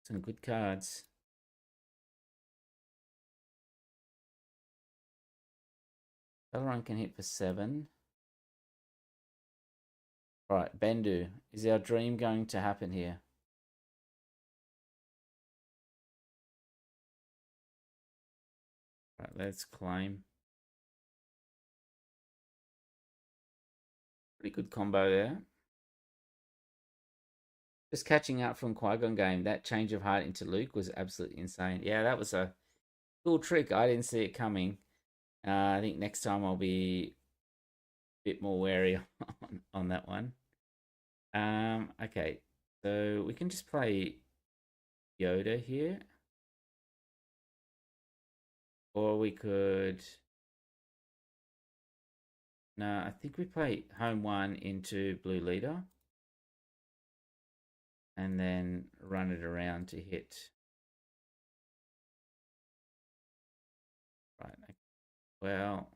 Some good cards. Other one can hit for 7. Right, Bendu. Is our dream going to happen here? Right, let's claim. Pretty good combo there. Just catching up from Qui-Gon game, that change of heart into Luke was absolutely insane. Yeah, that was a cool trick. I didn't see it coming. I think next time I'll be a bit more wary on that one. Okay, so we can just play Yoda here. Or we could... No, I think we play home 1 into Blue Leader. And then run it around to hit. Right, well,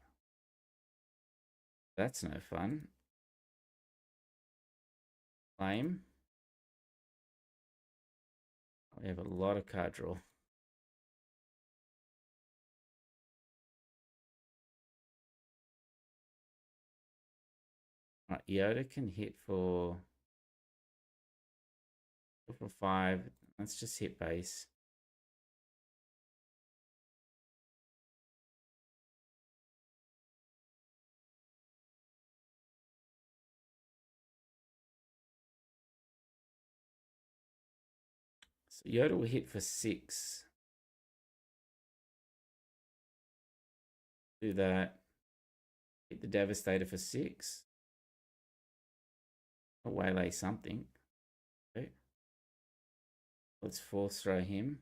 that's no fun. Claim. We have a lot of card draw. Right, Yoda can hit for 5. Let's just hit base. So Yoda will hit for 6. Do that. Hit the Devastator for 6. I'll waylay something. Okay. Let's force throw him.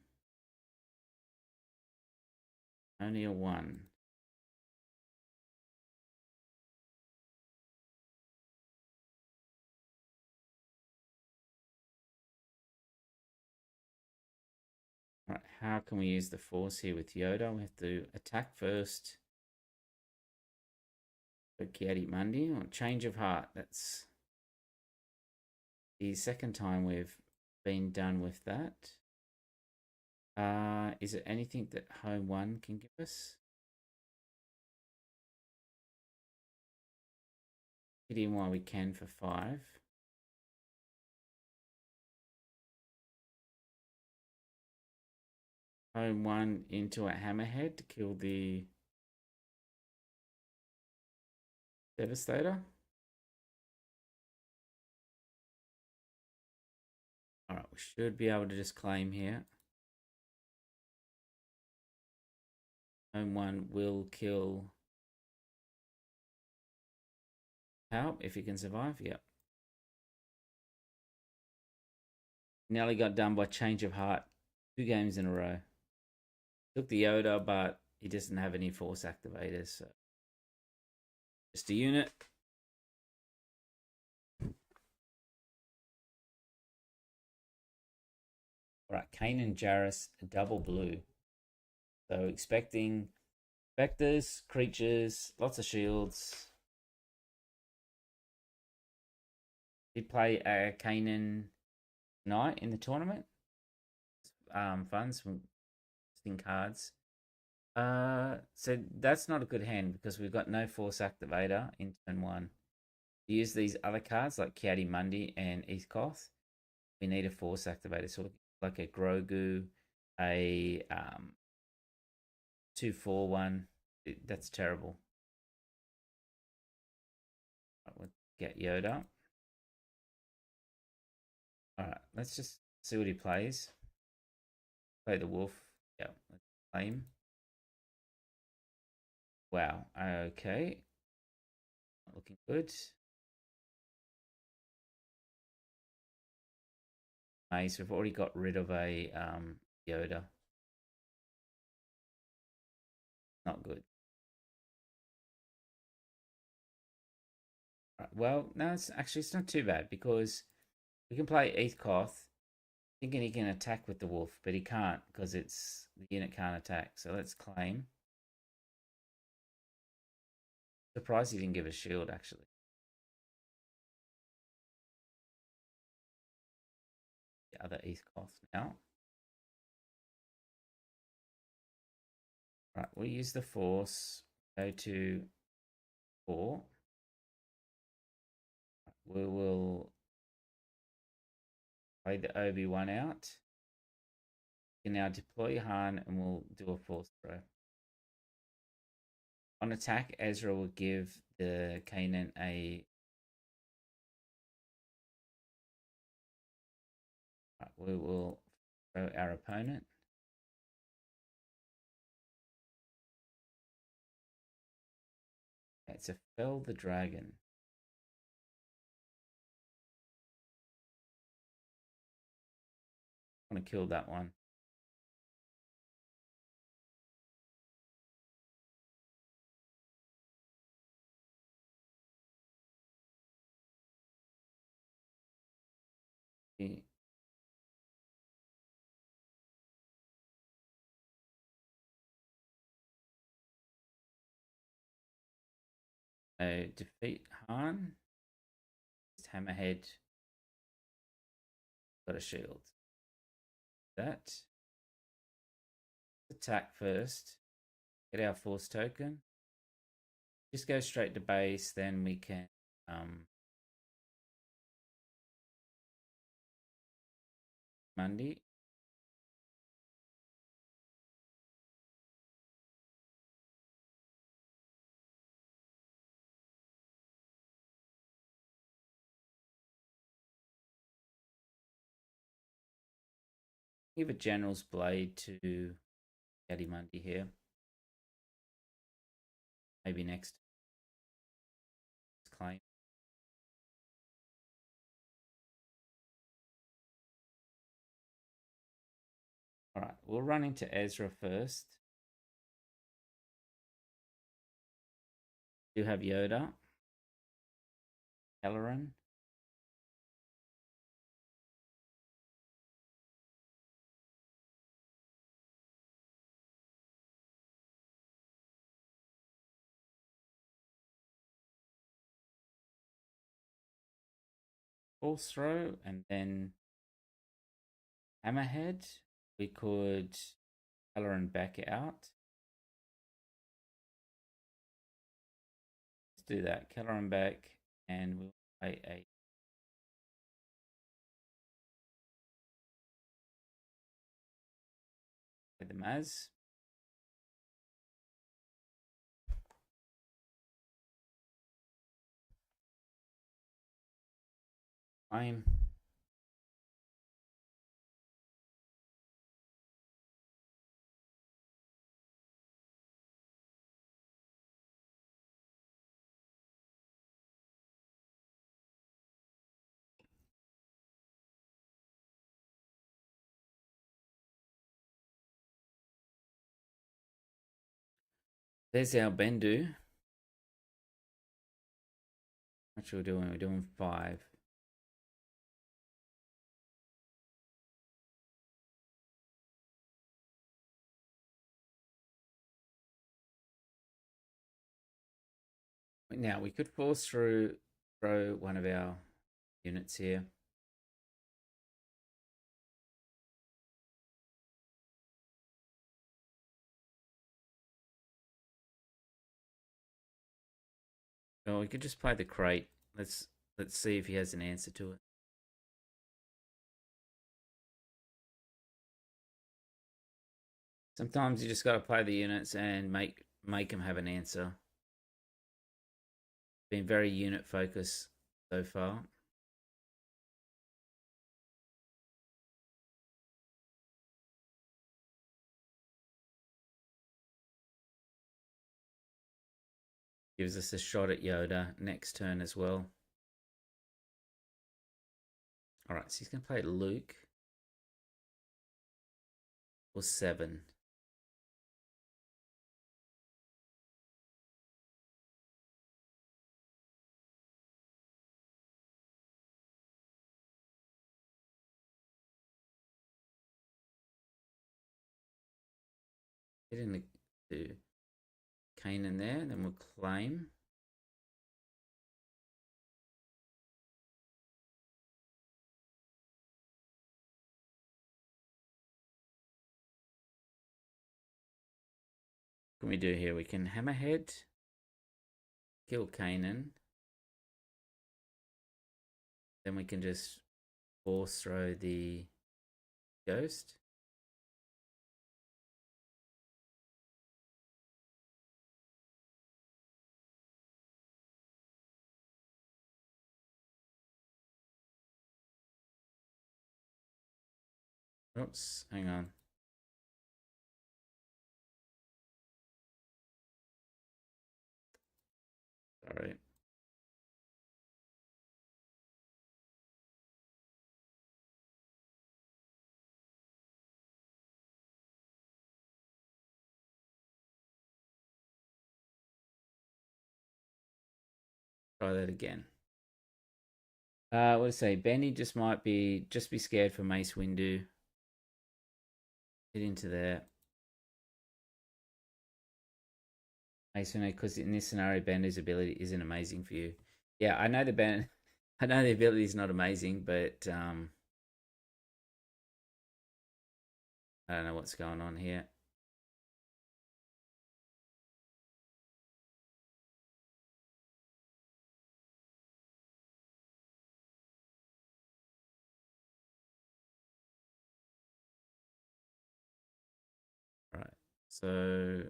Only a 1. Right, how can we use the force here with Yoda? We have to attack first. For Qui-Gon Blue, or change of heart. That's the second time we've been done with that. Is it anything that home 1 can give us? Hit him while we can for 5. Home 1 into a hammerhead to kill the Devastator. Alright, we should be able to just claim here. Home 1 will kill Palp if he can survive. Yep. Nearly got done by change of heart. 2 games in a row. Took the Yoda, but he doesn't have any force activators. So just a unit. Alright, Kanan Jarrus, double blue. So expecting vectors, creatures, lots of shields. Did play a Kanan Knight in the tournament. Funds from cards. So that's not a good hand because we've got no force activator in turn 1. To use these other cards like Qui-Gon Blue and Eathcoth, we need a force activator. So like a Grogu, a 2/4 that's terrible. Right, we'll get Yoda. Alright, let's just see what he plays. Play the wolf. Yeah, let's play him. Wow, okay. Not looking good. Nice, we've already got rid of a Yoda. Not good. Right, well, no, it's not too bad because we can play Eathcoth thinking he can attack with the wolf, but he can't because the unit can't attack. So let's claim. Surprised he didn't give a shield actually. other East-Cost now. Right, we'll use the Force. Go to 4. We will play the Obi-Wan out. You can now deploy Han and we'll do a Force throw. On attack, Ezra will give the Kanan a... Right, we will throw our opponent. It's a Fell the Dragon. I want to kill that one. So defeat Han. Just Hammerhead. Got a shield. That. Attack first. Get our Force token. Just go straight to base, then we can Monday. Give a General's Blade to Caddy Mundy here. Maybe next claim. Alright, we'll run into Ezra first. You have Yoda. Kelleran. Force throw and then Hammerhead. We could Kelleran back out. Let's do that. Kelleran back and we'll play a the Maz. Claim. There's our Bendu. What are we doing? We're doing 5. Now we could force throw one of our units here. Or we could just play the crate. Let's see if he has an answer to it. Sometimes you just got to play the units and make them have an answer. Been very unit focused so far. Gives us a shot at Yoda next turn as well. Alright, so he's going to play Luke. Or 7. Get into Kanan there, then we'll claim. can we do here? We can Hammerhead, kill Kanan. Then we can just force throw the ghost. Oops, hang on. Sorry. Try that again. What do I say? Benny just might be scared for Mace Windu. Get into there. Mace Windu, because in this scenario, Bendu's ability isn't amazing for you. Yeah, I know I know the ability is not amazing, but I don't know what's going on here. All right, so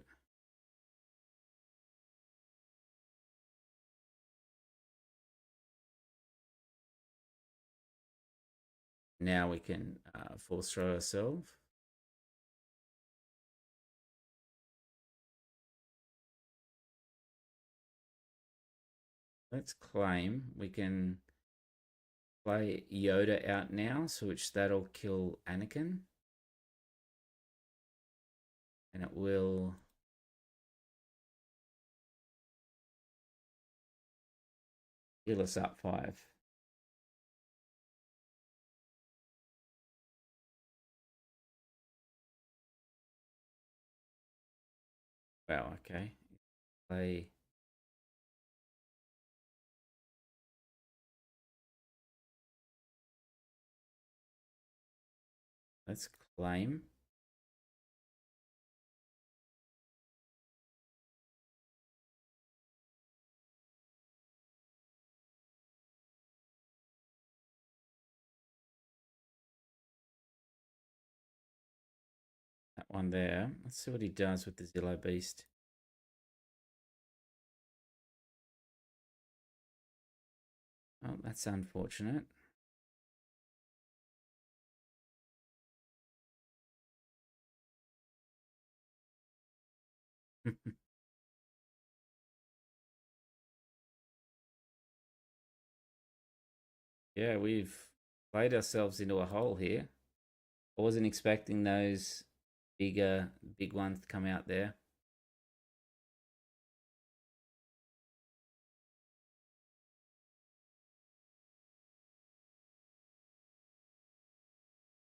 now we can force throw ourselves. Let's claim we can play Yoda out now, so which that'll kill Anakin. And it will heal us up 5. Wow, okay. Play. Let's claim. That one there. Let's see what he does with the Zillow Beast. Oh, that's unfortunate. Yeah, we've played ourselves into a hole here. I wasn't expecting those big ones to come out there.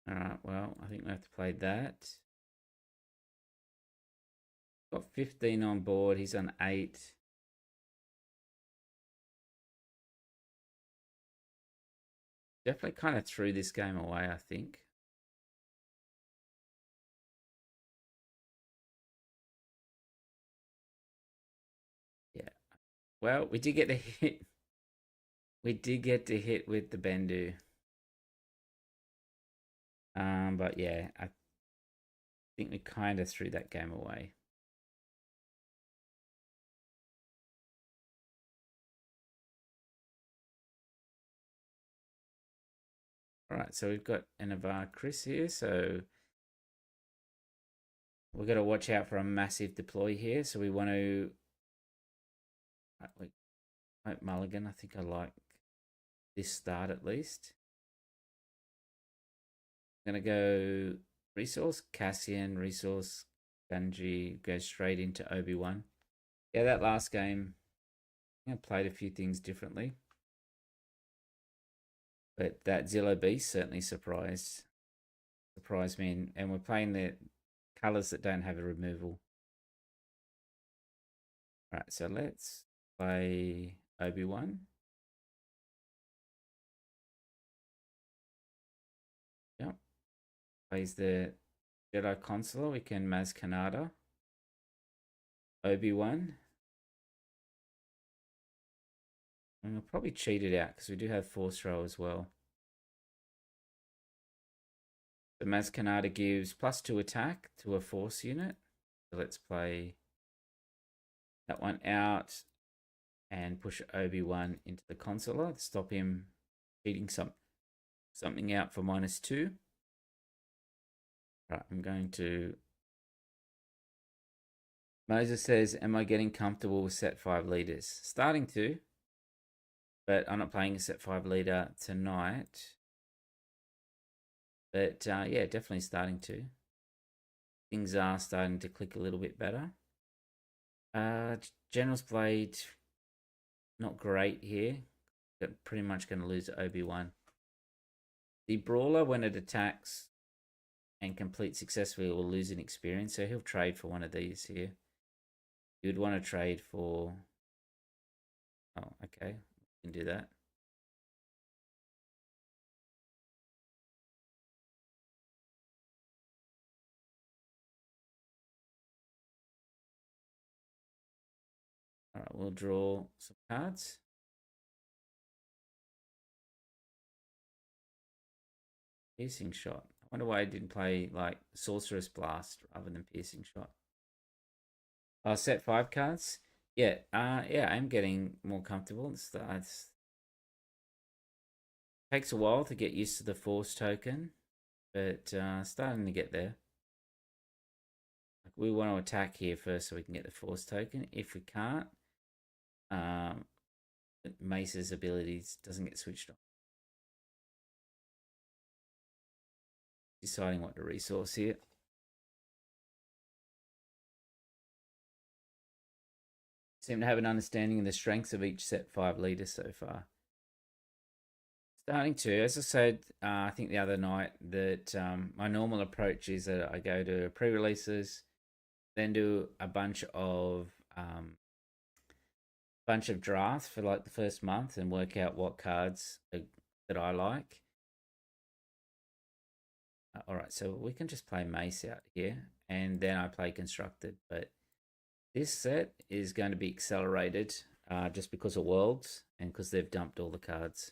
All right, well, I think we have to play that. Got 15 on board. He's on 8. Definitely kind of threw this game away, I think. Yeah. Well, we did get to hit. We did get to hit with the Bendu. But yeah, I think we kind of threw that game away. All right, so we've got Anavar Chris here, so we've got to watch out for a massive deploy here. So we want to Mulligan. I think I like this start at least. I'm gonna go resource Cassian, resource Gunji, go straight into Obi-Wan. Yeah, that last game, I played a few things differently. But that Zillow Beast certainly surprised me, and we're playing the colors that don't have a removal. All right, so let's play Obi-Wan. Yep, plays the Jedi Consular. We can Maz Kanata. Obi-Wan. And we'll probably cheat it out because we do have Force Throw as well. The Maz Kanata gives +2 attack to a Force unit. So let's play that one out and push Obi-Wan into the consular to stop him cheating something out for -2. Right, I'm going to... Moses says, am I getting comfortable with set 5 leaders? Starting to, but I'm not playing a set 5 leader tonight. But yeah, definitely starting to. Things are starting to click a little bit better. General's Blade, not great here. But pretty much going to lose Obi-Wan. The Brawler, when it attacks and completes successfully, will lose an experience. So he'll trade for one of these here. You would want to trade for... Oh, okay. We can do that. All right, we'll draw some cards. Piercing Shot. I wonder why I didn't play like Sorcerer's Blast rather than Piercing Shot. Set 5 cards. Yeah, yeah, I'm getting more comfortable. It takes a while to get used to the Force token, but starting to get there. We want to attack here first so we can get the Force token. If we can't, Mace's abilities doesn't get switched on. Deciding what to resource here. Seem to have an understanding of the strengths of each set 5 leader so far. Starting to, as I said, I think the other night that my normal approach is that I go to pre-releases, then do a bunch of drafts for like the first month and work out what cards that I like. All right, so we can just play Mace out here, and then I play Constructed. But this set is going to be accelerated just because of Worlds and because they've dumped all the cards.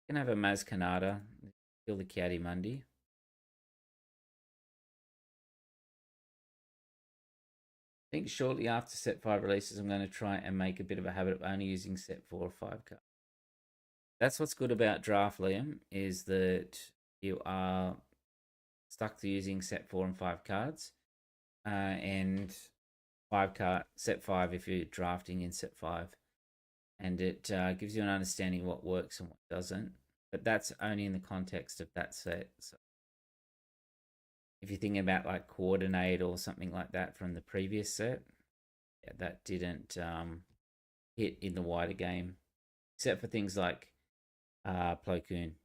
You can have a Maz Kanata, kill the Kiadi Mundi. I think shortly after set 5 releases, I'm going to try and make a bit of a habit of only using set 4 or 5 cards. That's what's good about Draft, Liam, is that you are stuck to using set 4 and 5 cards, and set 5 if you're drafting in set 5, and it gives you an understanding of what works and what doesn't. But that's only in the context of that set. So if you're thinking about like Coordinate or something like that from the previous set, yeah, that didn't hit in the wider game, except for things like Plo Koon.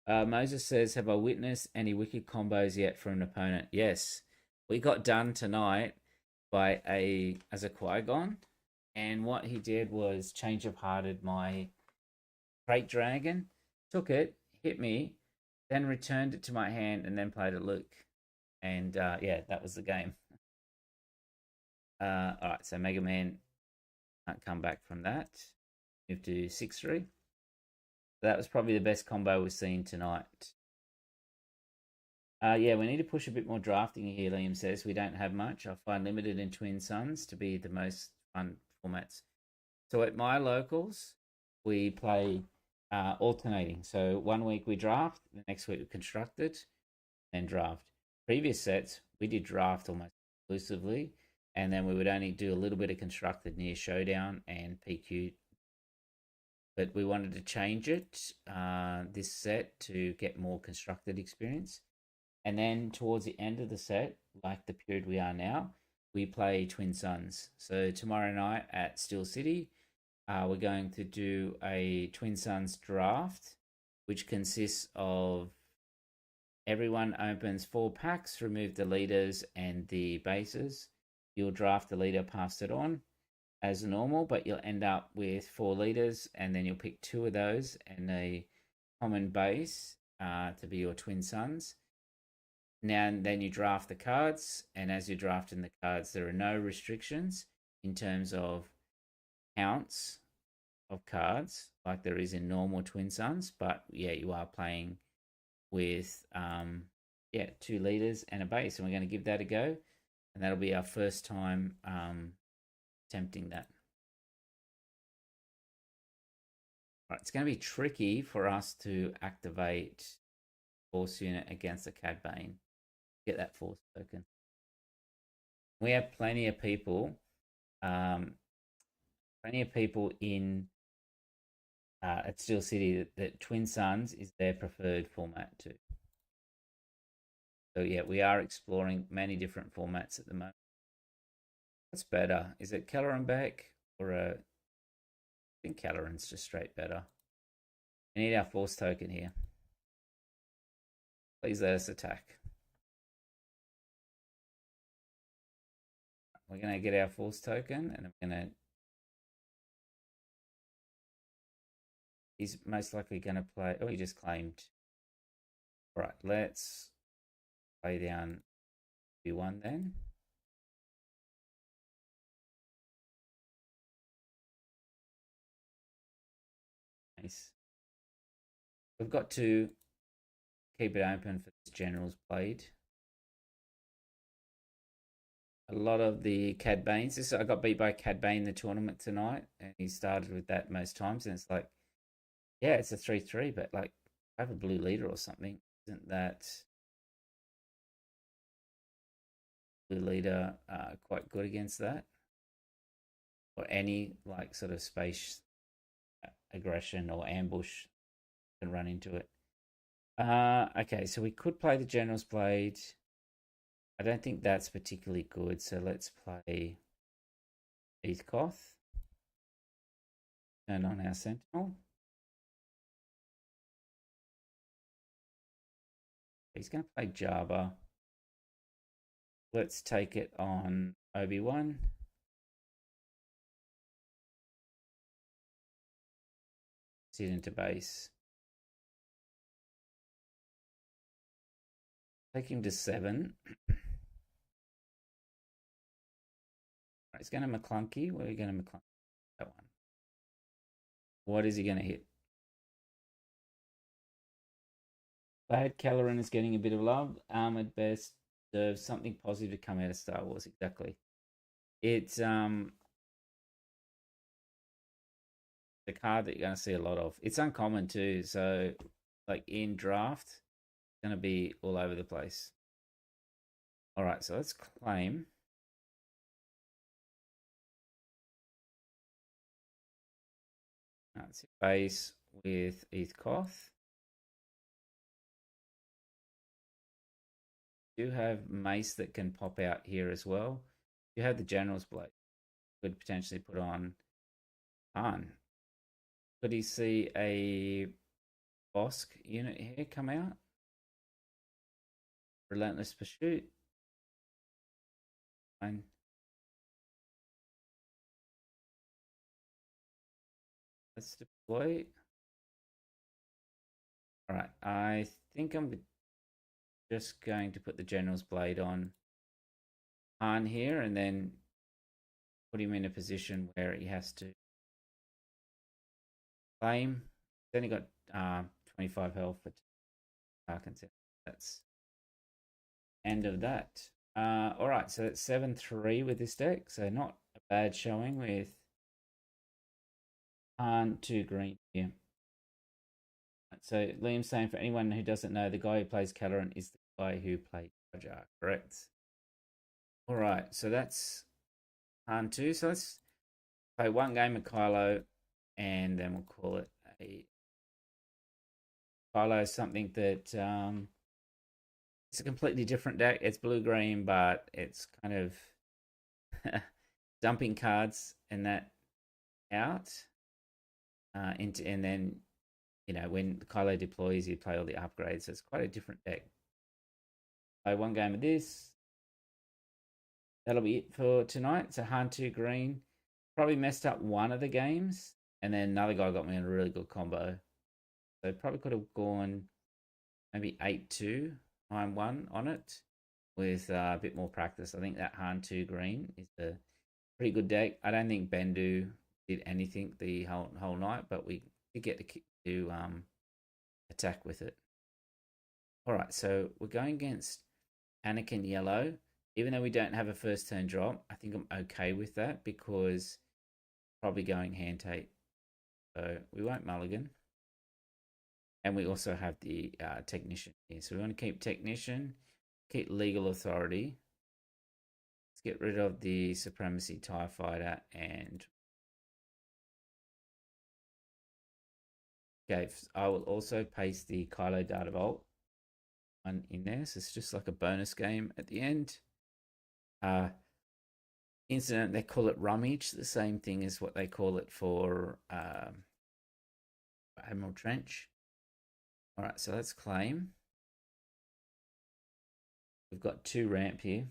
Moses says, have I witnessed any wicked combos yet from an opponent? Yes, we got done tonight by a Qui-Gon, and what he did was change of hearted my Crate Dragon, took it, hit me, then returned it to my hand, and then played a Luke. And yeah, that was the game. All right, so Mega Man can't come back from that. Move to 6-3. That was probably the best combo we've seen tonight. Yeah, we need to push a bit more drafting here, Liam says. We don't have much. I find Limited and Twin Suns to be the most fun formats. So at my locals, we play alternating. So 1 week we draft, the next week we constructed, then draft. Previous sets, we did draft almost exclusively, and then we would only do a little bit of constructed near Showdown and PQ. But we wanted to change it this set to get more constructed experience. And then towards the end of the set, like the period we are now, we play Twin Suns. So tomorrow night at Steel City, we're going to do a Twin Suns draft, which consists of everyone opens 4 packs, remove the leaders and the bases. You'll draft the leader, pass it on as normal, but you'll end up with 4 leaders, and then you'll pick 2 of those and a common base to be your Twin Suns. now and then you draft the cards, and as you're drafting the cards, there are no restrictions in terms of counts of cards like there is in normal Twin Suns. But yeah, you are playing with 2 leaders and a base, and we're going to give that a go, and that'll be our first time attempting that. Right, it's going to be tricky for us to activate Force Unit against a Cad Bane. Get that Force token. We have plenty of people in at Steel City that Twin Suns is their preferred format too. So yeah, we are exploring many different formats at the moment. What's better? Is it Keller and Beck or I think Kelleran's just straight better. We need our Force token here. Please let us attack. We're going to get our Force token, and I'm going to... He's most likely going to play... Oh, he just claimed. All right, let's play down Obi-Wan then. Nice. We've got to keep it open for this general's played. A lot of the Cad Banes. I got beat by Cad Bane in the tournament tonight, and he started with that most times, and it's like, yeah, it's a 3-3, but like, I have a blue leader or something. Isn't that blue leader quite good against that? Or any like sort of space aggression or ambush can run into it. Okay, so we could play the General's Blade. I don't think that's particularly good, so let's play Heathcoth. Turn on our Sentinel. He's going to play Jabba. Let's take it on Obi-Wan. Sit into base. Take him to 7. He's going to McClunky. Where are you going to McClunky? That one. What is he going to hit? Glad Kelleran is getting a bit of love. Armored Best deserves something positive to come out of Star Wars. Exactly. It's the card that you're going to see a lot of. It's uncommon too. So like in draft, it's going to be all over the place. All right, so let's claim. That's base with Heathcoth. You have mace that can pop out here as well. You have the General's Blade. Could potentially put on Han. Could he see a Bosk unit here come out? Relentless Pursuit. Fine. Let's deploy. All right, I think I'm just going to put the General's Blade on Han here, and then put him in a position where he has to claim. He's only got 25 health for Arkansas. That's end of that. All right, so it's 7-3 with this deck, so not a bad showing with Han2 green here. So Liam's saying, for anyone who doesn't know, the guy who plays Kelleran is the guy who played Jar Jar, correct? All right, so that's Han2. So let's play one game of Kylo, and then we'll call it a Kylo something that it's a completely different deck. It's blue-green, but it's kind of dumping cards and that out and then, you know, when Kylo deploys, you play all the upgrades. So it's quite a different deck. Play one game of this. That'll be it for tonight. It's a Han2 green. Probably messed up one of the games, and then another guy got me in a really good combo. So probably could have gone maybe 8-2 time one on it with a bit more practice. I think that Han2 green is a pretty good deck. I don't think Bendu did anything the whole night, but we did get to attack with it. All right, so we're going against Anakin Yellow. Even though we don't have a first turn drop, I think I'm okay with that because probably going hand tape. So we won't mulligan. And we also have the technician here. So we want to keep technician, keep legal authority. Let's get rid of the supremacy TIE fighter and okay, I will also paste the Kylo Data Vault one in there. So it's just like a bonus game at the end. Incident, they call it rummage, the same thing as what they call it for Admiral Trench. All right, so let's claim. We've got 2 ramp here.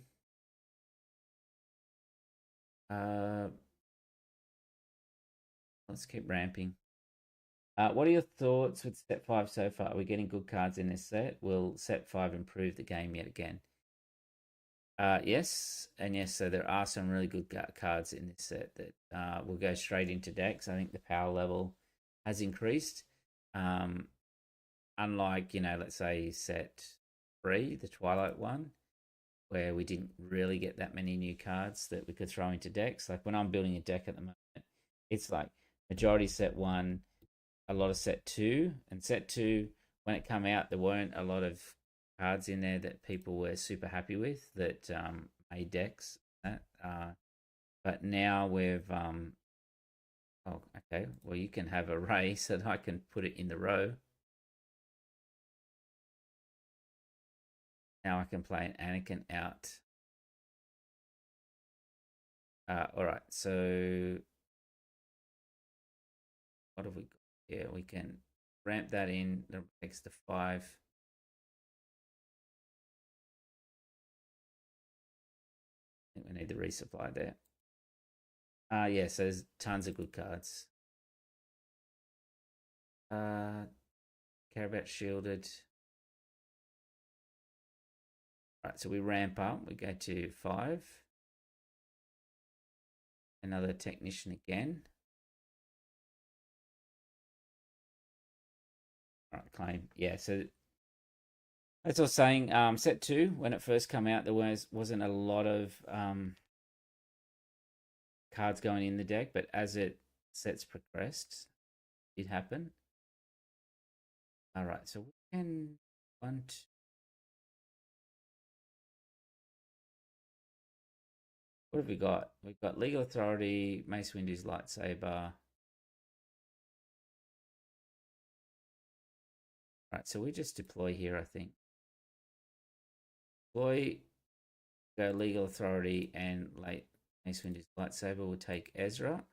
Let's keep ramping. What are your thoughts with set 5 so far? Are we getting good cards in this set? Will set 5 improve the game yet again? Yes, and yes, so there are some really good cards in this set that will go straight into decks. I think the power level has increased. Unlike, let's say set 3, the Twilight one, where we didn't really get that many new cards that we could throw into decks. Like when I'm building a deck at the moment, it's like majority set 1, a lot of set 2, and set 2, when it came out, there weren't a lot of cards in there that people were super happy with that made decks. But now we've oh, okay, well, you can have a Ray so that I can put it in the row. Now I can play an Anakin out. All right, so what have we got here? We can ramp that in, the next to 5. I think we need the resupply there. Yeah, so there's tons of good cards. Care about shielded. All right, so we ramp up. We go to 5. Another technician again. All right, claim. Yeah, so that's all saying. Set 2, when it first came out, there wasn't a lot of cards going in the deck, but as sets progressed, it happened. All right, so we can want. What have we got? We've got legal authority, Mace Windu's lightsaber. Right, so we just deploy here, I think. Deploy, go legal authority, and Mace Windu's lightsaber will take Ezra.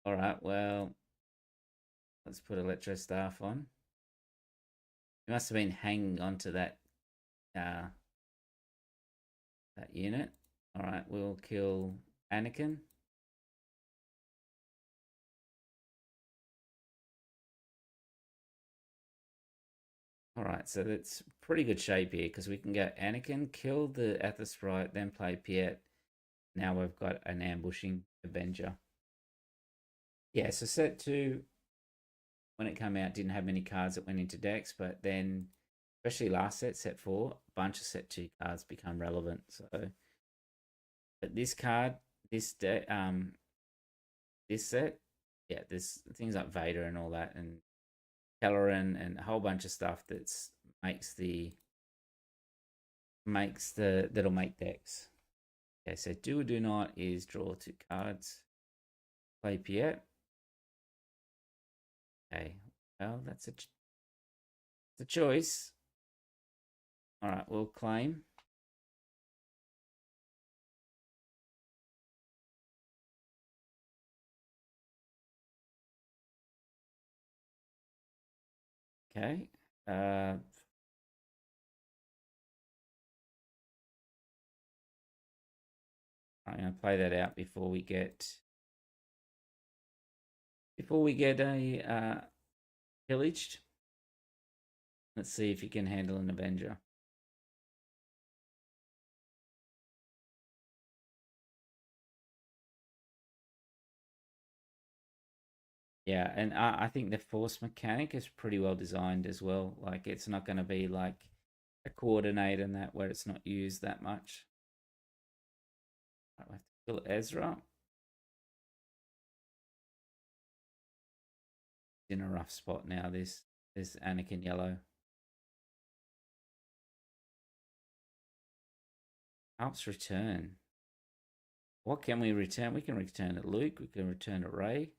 All right, well, let's put Electro Staff on. He must have been hanging onto that unit. All right, we'll kill Anakin. All right, so that's pretty good shape here because we can go Anakin, kill the Aether Sprite, then play Piet. Now we've got an ambushing Avenger. Yeah, so set 2, when it came out, didn't have many cards that went into decks, but then, especially last set 4, a bunch of set 2 cards become relevant. So, but this card, this set, yeah, there's things like Vader and all that, and Kelleran and a whole bunch of stuff that'll make decks. Okay, so do or do not is draw 2 cards. Play Piet. Okay, well, that's a choice. All right, we'll claim. Okay. I'm going to play that out before before we get pillaged, let's see if you can handle an Avenger. Yeah, and I think the force mechanic is pretty well designed as well. Like, it's not going to be like a coordinate and that where it's not used that much. Right, we have to kill Ezra. He's in a rough spot now. This Anakin Yellow. Helps return. What can we return? We can return at Luke. We can return at Rey.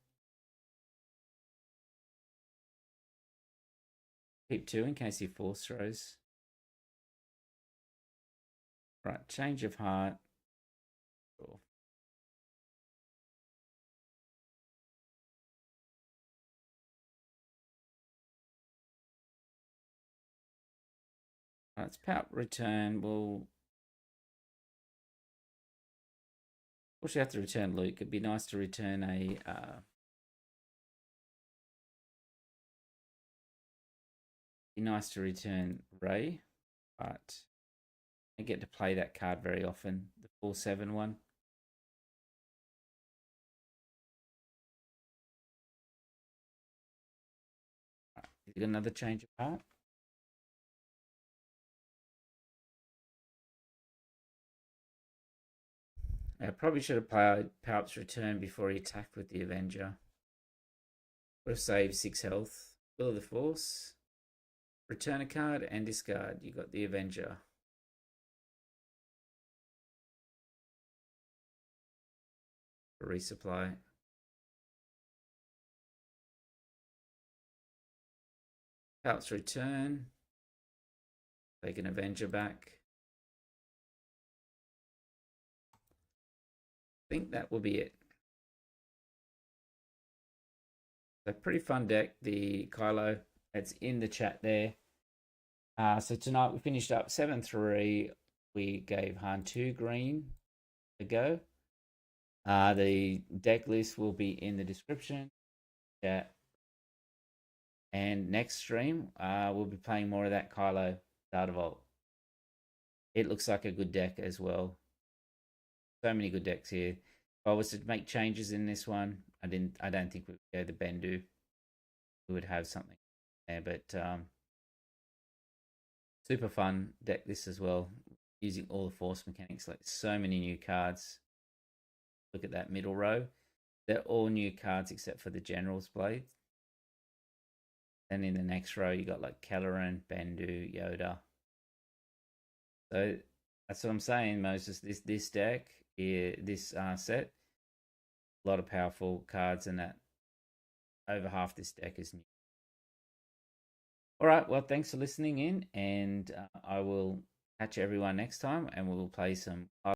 Keep 2 in case he force throws. Right, change of heart. Cool. Right, it's Palp return. We'll actually have to return Luke. It'd be nice to return a be nice to return Rey, but I get to play that card very often. The 4/7 one. Right, you got another change of heart. I probably should have played Palp's return before he attacked with the Avenger. Would have saved 6 health. Will of the Force. Return a card and discard. You got the Avenger. Resupply. Palp's return. Take an Avenger back. I think that will be it. So pretty fun deck, the Kylo. It's in the chat there. So tonight we finished up 7-3. We gave Han2 green a go. The deck list will be in the description. Yeah. And next stream, we'll be playing more of that Kylo Data Vault. It looks like a good deck as well. So many good decks here. If I was to make changes in this one, I don't think we would go the Bendu. We would have something there, but super fun deck this as well. Using all the force mechanics, like so many new cards. Look at that middle row. They're all new cards except for the General's Blade. Then in the next row, you got like Kelleran, Bendu, Yoda. So that's what I'm saying, Moses. This deck, this set, a lot of powerful cards in that. Over half this deck is new. All right, well, thanks for listening in, and I will catch everyone next time, and we'll play some